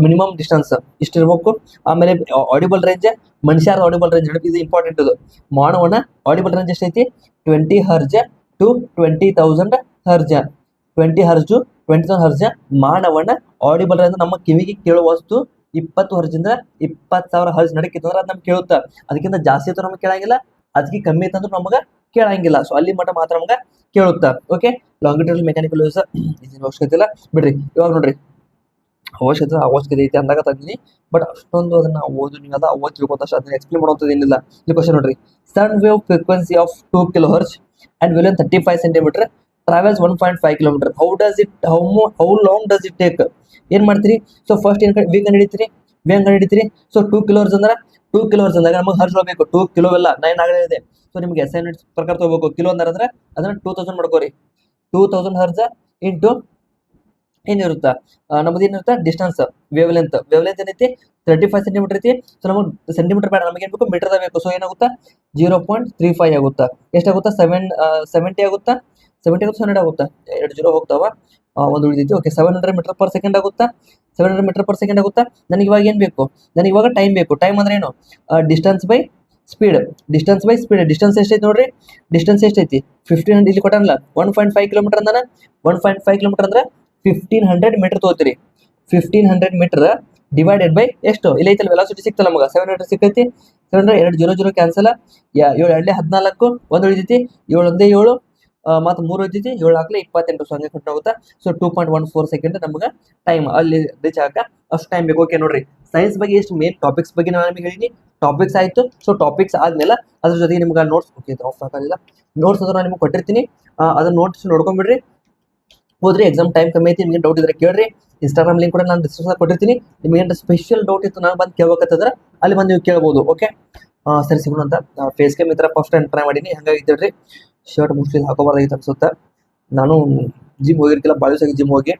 ಮಿನಿಮಮ್ ಡಿಸ್ಟೆನ್ಸ್ ಇಷ್ಟಿರ್ಬೇಕು. ಆಮೇಲೆ ಆಡಿಬಲ್ ರೇಂಜ್, ಮನುಷ್ಯರ ಆಡಿಬಲ್ ರೇಂಜ್, ಇದು ಇಂಪಾರ್ಟೆಂಟ್. ಇದು ಮಾನವನ ಆಡಿಬಲ್ ರೇಂಜ್ ಎಷ್ಟೈತಿ, 20 hertz to 20,000 hertz. 20 hertz to 20,000 hertz ಮಾನವನ ಆಡಿಬಲ್ ರೇಂಜ್. ನಮ್ಮ ಕಿವಿಗೆ ಕೇಳುವ ವಸ್ತು 20 ಹರ್ಜಿಂದ 20,000 ಹರ್ಜ್ ನಡಕಿತ್ತಂದ್ರೆ ಅದು ನಮ್ಗೆ ಕೇಳುತ್ತಾ. ಅದಕ್ಕಿಂತ ಜಾಸ್ತಿ ಇತ್ತು ನಮ್ಗೆ ಕೇಳಂಗಿಲ್ಲ, ಅದಕ್ಕೆ ಕಮ್ಮಿ ಇತ್ತಂದ್ರೆ ನಮಗೆ ಕೇಳಂಗಿಲ್ಲ. ಸೊ ಅಲ್ಲಿ ಮಟ್ಟ ಮಾತ್ರ ನಮ್ಗೆ ಕೇಳುತ್ತಾ. ಓಕೆ, ಲಾಂಗಿಟ್ಯೂಡಲ್ ಮೆಕ್ಯಾನಿಕಲ್ ಯೂಸ್ ಅವಶ್ಯಕತೆ ಇಲ್ಲ ಬಿಡ್ರಿ. ಇವಾಗ ನೋಡ್ರಿ, ಅವಶ್ಯಕತೆ ಐತಿ ಅಂದಾಗ ತಂದಿನಿ, ಬಟ್ ಅಷ್ಟೊಂದು ಅದನ್ನ ಓದು ನೀವು ಅದ ಓದ್ ತಿಳ್ಕೊತ ಅಷ್ಟು ಅದನ್ನ ಎಕ್ಸ್ಪ್ಲೇನ್ ಮಾಡೋದು ಏನಿಲ್ಲ. ಈ ಕ್ವಶನ್ ನೋಡ್ರಿ, sound wave frequency of 2 kHz and wave 35 cm travels 1.5 km. How long does it take? ಏನ್ ಮಾಡ್ತೀರಿ? ಸೊ ಫಸ್ಟ್ ಏನ್ ವಿ ಕಂಡು ಹಿಡಿತೀರಿ. ಸೊ 2 kHz ಅಂದ್ರೆ 2 kHz ಅಂದಾಗ ನಮಗೆ ಹರ್ಜ್ ಬೇಕು. 2 ಕಿಲೋ ಎಲ್ಲ 9 ಆಗಲೇ ಇದೆ. ಸೊ ನಿಮ್ಗೆ ಅಸೈನ್ಮೆಂಟ್ ಪ್ರಕಾರ ತಗೋಬೇಕು. ಕಿಲೋ ಅಂದ್ರೆ ಅದನ್ನ 2000 ಮಾಡ್ಕೋರಿ. 2000 ಹರ್ಜ್ ಇಂಟು ಏನಿರುತ್ತಾ, ನಮ್ದು ಏನಿರುತ್ತಾ ಡಿಸ್ಟೆನ್ಸ್, ವೇವ್ ಲೆಂತ್ ಏನೈತಿ 35 cm ಐತಿ. ಸೊ ನಮಗೆ ಸೆಂಟಿಮೀಟರ್ ಬೇಡ, ನಮಗೆ ಏನ್ ಬೇಕು, ಮೀಟರ್ ಬೇಕು. ಸೊ ಏನಾಗುತ್ತಾ 0.35 ಆಗುತ್ತಾ. ಎಷ್ಟಾಗುತ್ತಾ 70 ಆಗುತ್ತಾ, 70 ಆಗುತ್ತಾ 100 ಆಗುತ್ತಾ, 2 0 ಹೋಗ್ತಾವ, ಒಂದು ಉಳಿದೈತಿ. ಓಕೆ, 700 m/s ಆಗುತ್ತಾ, 700 m/s ಆಗುತ್ತಾ. ನನಗೆ ಇವಾಗ ಏನ್ ಬೇಕು, ನನಗೆ ಇವಾಗ ಟೈಮ್ ಬೇಕು. ಟೈಮ್ ಅಂದ್ರೆ ಏನು, ಡಿಸ್ಟೆನ್ಸ್ ಬೈ ಸ್ಪೀಡ್. ಡಿಸ್ಟೆನ್ಸ್ ಎಷ್ಟೈತಿ ನೋಡ್ರಿ, ಡಿಸ್ಟೆನ್ಸ್ ಎಷ್ಟೈತಿ 1500. ಇಲ್ಲಿ ಕೊಟ್ಟನಲ್ಲ 1.5 km ಅಂದಾನ. 1.5 km ಅಂದ್ರೆ 1500 ಮೀಟರ್ ತಗೋತೀರಿ. 1500 ಮೀಟರ್ ಡಿವೈಡೆಡ್ ಬೈ ಎಷ್ಟು, ಇಲ್ಲಿ ಐತಲ್ಲ ವೆಲಾಸಿಟಿ ಸಿಕ್ತಲ್ಲ ನಮಗೆ 700 ಸಿಕ್ಕೈತಿ. 700 2 0 0 ಕ್ಯಾನ್ಸಲ್, 7 2 14, ಒಂದು ಉಳಿದೈತಿ, 7 1 7, ಮತ್ತು 3 ಉಳಿದೈತಿ, 7 ಹಾಕ್ಲಿ 28. ಸೊ ಹಂಗೆ ಕೊಟ್ಟು ಹೋಗುತ್ತಾ. ಸೊ 2.14 ಸೆಕೆಂಡ್ ನಮ್ಗೆ ಟೈಮ್ ಅಲ್ಲಿ ರೀಚ್ ಆಗಕ್ಕ ಅಷ್ಟು ಟೈಮ್ ಬೇಕು. ಓಕೆ ನೋಡ್ರಿ, ಸೈನ್ಸ್ ಬಗ್ಗೆ ಎಷ್ಟು ಮೇನ್ ಟಾಪಿಕ್ಸ್ ಬಗ್ಗೆ ನಾನು ನಿಮಗೆ ಹೇಳಿನಿ. ಟಾಪಿಕ್ಸ್ ಆಯ್ತು. ಸೊ ಟಾಪಿಕ್ಸ್ ಆದ್ಮೇಲೆ ಅದ್ರ ಜೊತೆಗೆ ನಿಮ್ಗೆ ನೋಟ್ಸ್, ಓಕೆ ಆಫ್ ಆಗೋದಿಲ್ಲ, ನೋಟ್ಸ್ ಅದ್ರ ನಾನು ನಿಮ್ಗೆ ಕೊಟ್ಟಿರ್ತೀನಿ. ಅದನ್ನ ನೋಟ್ಸ್ ನೋಡ್ಕೊಂಡ್ಬಿಡ್ರಿ, ಹೋದ್ರಿ. ಎಕ್ಸಾಮ್ ಟೈಮ್ ಕಮ್ಮಿ ಐತಿ, ನಿಮಗೆ ಡೌಟ್ ಇದ್ರೆ ಕೇಳ್ರಿ. ಇನ್ಸ್ಟಾಗ್ರಾಮ್ ಲಿಂಕ್ ಕೂಡ ನಾನು ಡಿಸ್ಕ್ರಿಪ್ಷನ್ ಕೊಟ್ಟಿರ್ತೀನಿ. ನಿಮ್ಗೆ ಏನು ಸ್ಪೆಷಲ್ ಡೌಟ್ ಇತ್ತು ನಾನು ಬಂದು ಕೇಳ್ಬೇಕಂತಂದ್ರೆ ಅಲ್ಲಿ ಬಂದು ನೀವು ಕೇಳ್ಬೋದು. ಓಕೆ, ಸರಿ ಸಿಗೋಣ ಅಂತ. ಫೇಸ್ ಕ್ಯಾಮ್ ಈ ಥರ ಫಸ್ಟ್ ಟೈಮ್ ಟ್ರೈ ಮಾಡೀನಿ, ಹಂಗಾಗಿದ್ದೇಳ್ರಿ. ಶರ್ಟ್ ಮುಸ್ಲಿ ಹಾಕೋಬಾರ್ದಾಗಿತ್ತು ಅನ್ಸುತ್ತೆ. ನಾನು ಜಿಮ್ ಹೋಗಿರ್ತಿಲ್ಲ, ಭಾಳ ದಿವಸ ಜಿಮ್ ಹೋಗಿ.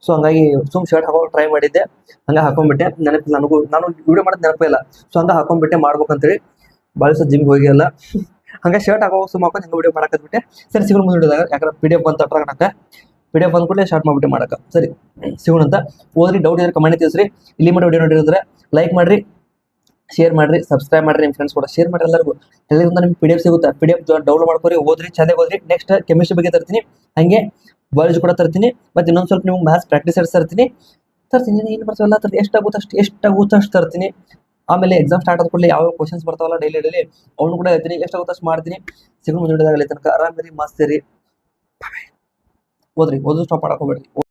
ಸೊ ಹಂಗಾಗಿ ಶರ್ಟ್ ಹಾಕೋ ಟ್ರೈ ಮಾಡಿದ್ದೆ, ಹಂಗೆ ಹಾಕೊಂಡ್ಬಿಟ್ಟೆ. ನೆನಪಿಲ್ಲ ನಾನು ವಿಡಿಯೋ ಮಾಡೋದು ನೆನಪೇ ಇಲ್ಲ. ಸೊ ಹಂಗೆ ಹಾಕೊಂಡ್ಬಿಟ್ಟೆ ಮಾಡ್ಬೇಕಂತೇಳಿ. ಭಾಳ ದಿವಸ ಜಿಮ್ಗೆ ಹೋಗಿಲ್ಲ, ಹಂಗೆ ಶರ್ಟ್ ಹಾಕೋ ಹಾಕೊಂಡು ಹಂಗೆ ವಿಡಿಯೋ ಮಾಡಾಕತ್ಬಿಟ್ಟೆ. ಸರಿ ಸಿಗೋಣ ಮುಂದೆ ಹಿಡಿದಾಗ, ಯಾಕಂದ್ರೆ PDF ಬಂತ ಅಟ್ರಾಗಣಕ್ಕೆ. PDF ಬಂದ ಕೂಡಲೇ ಸ್ಟಾರ್ಟ್ ಮಾಡ್ಬಿಟ್ಟೆ ಮಾಡಕ್ಕೆ. ಸರಿ ಸಿಗೋಣ ಅಂತ. ಓದ್ರಿ, ಡೌಟ್ ಇದ್ರೆ ಕಮೆಂಟ್ ತಿಳಿಸ್ರಿ. ಇಲ್ಲಿ ಮಾಡಿ ವಿಡಿಯೋ ನೋಡಿದ್ರೆ ಲೈಕ್ ಮಾಡಿರಿ, ಶೇರ್ ಮಾಡಿರಿ, ಸಬ್ಸ್ಕ್ರೈಬ್ ಮಾಡಿರಿ, ನಿಮ್ಮ ಫ್ರೆಂಡ್ಸ್ ಕೂಡ ಶೇರ್ ಮಾಡಿ ಎಲ್ಲರಿಗೂ. ಎಲ್ಲರಿಂದ ನಿಮ್ಗೆ PDF ಸಿಗುತ್ತೆ. PDF ಡೌನ್ಲೋಡ್ ಮಾಡ್ಕೊರಿ, ಓದ್ರಿ, ಚೆನ್ನಾಗಿ ಓದ್ರಿ. ನೆಕ್ಸ್ಟ್ ಕೆಮಿಸ್ಟ್ರಿ ಬಗ್ಗೆ ತರ್ತೀನಿ, ಹಂಗೆ ಬಯಾಲಜಿ ಕೂಡ ತರ್ತೀನಿ, ಮತ್ತು ಇನ್ನೊಂದು ಸ್ವಲ್ಪ ನಿಮ್ಗೆ ಮ್ಯಾಥ್ಸ್ ಪ್ರಾಕ್ಟೀಸ್ ತರ್ತೀನಿ. ಏನು ಬರ್ತಾವಲ್ಲ ಎಷ್ಟಾಗುತ್ತೆ ಅಷ್ಟು ತರ್ತೀನಿ. ಆಮೇಲೆ ಎಕ್ಸಾಮ್ ಸ್ಟಾರ್ಟ್ ಆದ ಕೂಡಲೇ ಯಾವ ಕ್ವಶನ್ಸ್ ಬರ್ತಾವಲ್ಲ ಡೈಲಿ ಅವ್ನು ಕೂಡ ಹೇಳ್ತೀನಿ, ಎಷ್ಟಾಗುತ್ತೆ ಅಷ್ಟು ಮಾಡ್ತೀನಿ. ಸಿಗೋಣ ಮುಂದೆ ತನಕ. ಆರಾಮಿರಿ, ಮಸ್ತ್ ಇರಿ, ಓದ್ರಿ, ಓದು ಸ್ಟಾಪ್ ಮಾಡಕ್ಕೆ ಹೋಗ್ಬೇಡ್ರಿ.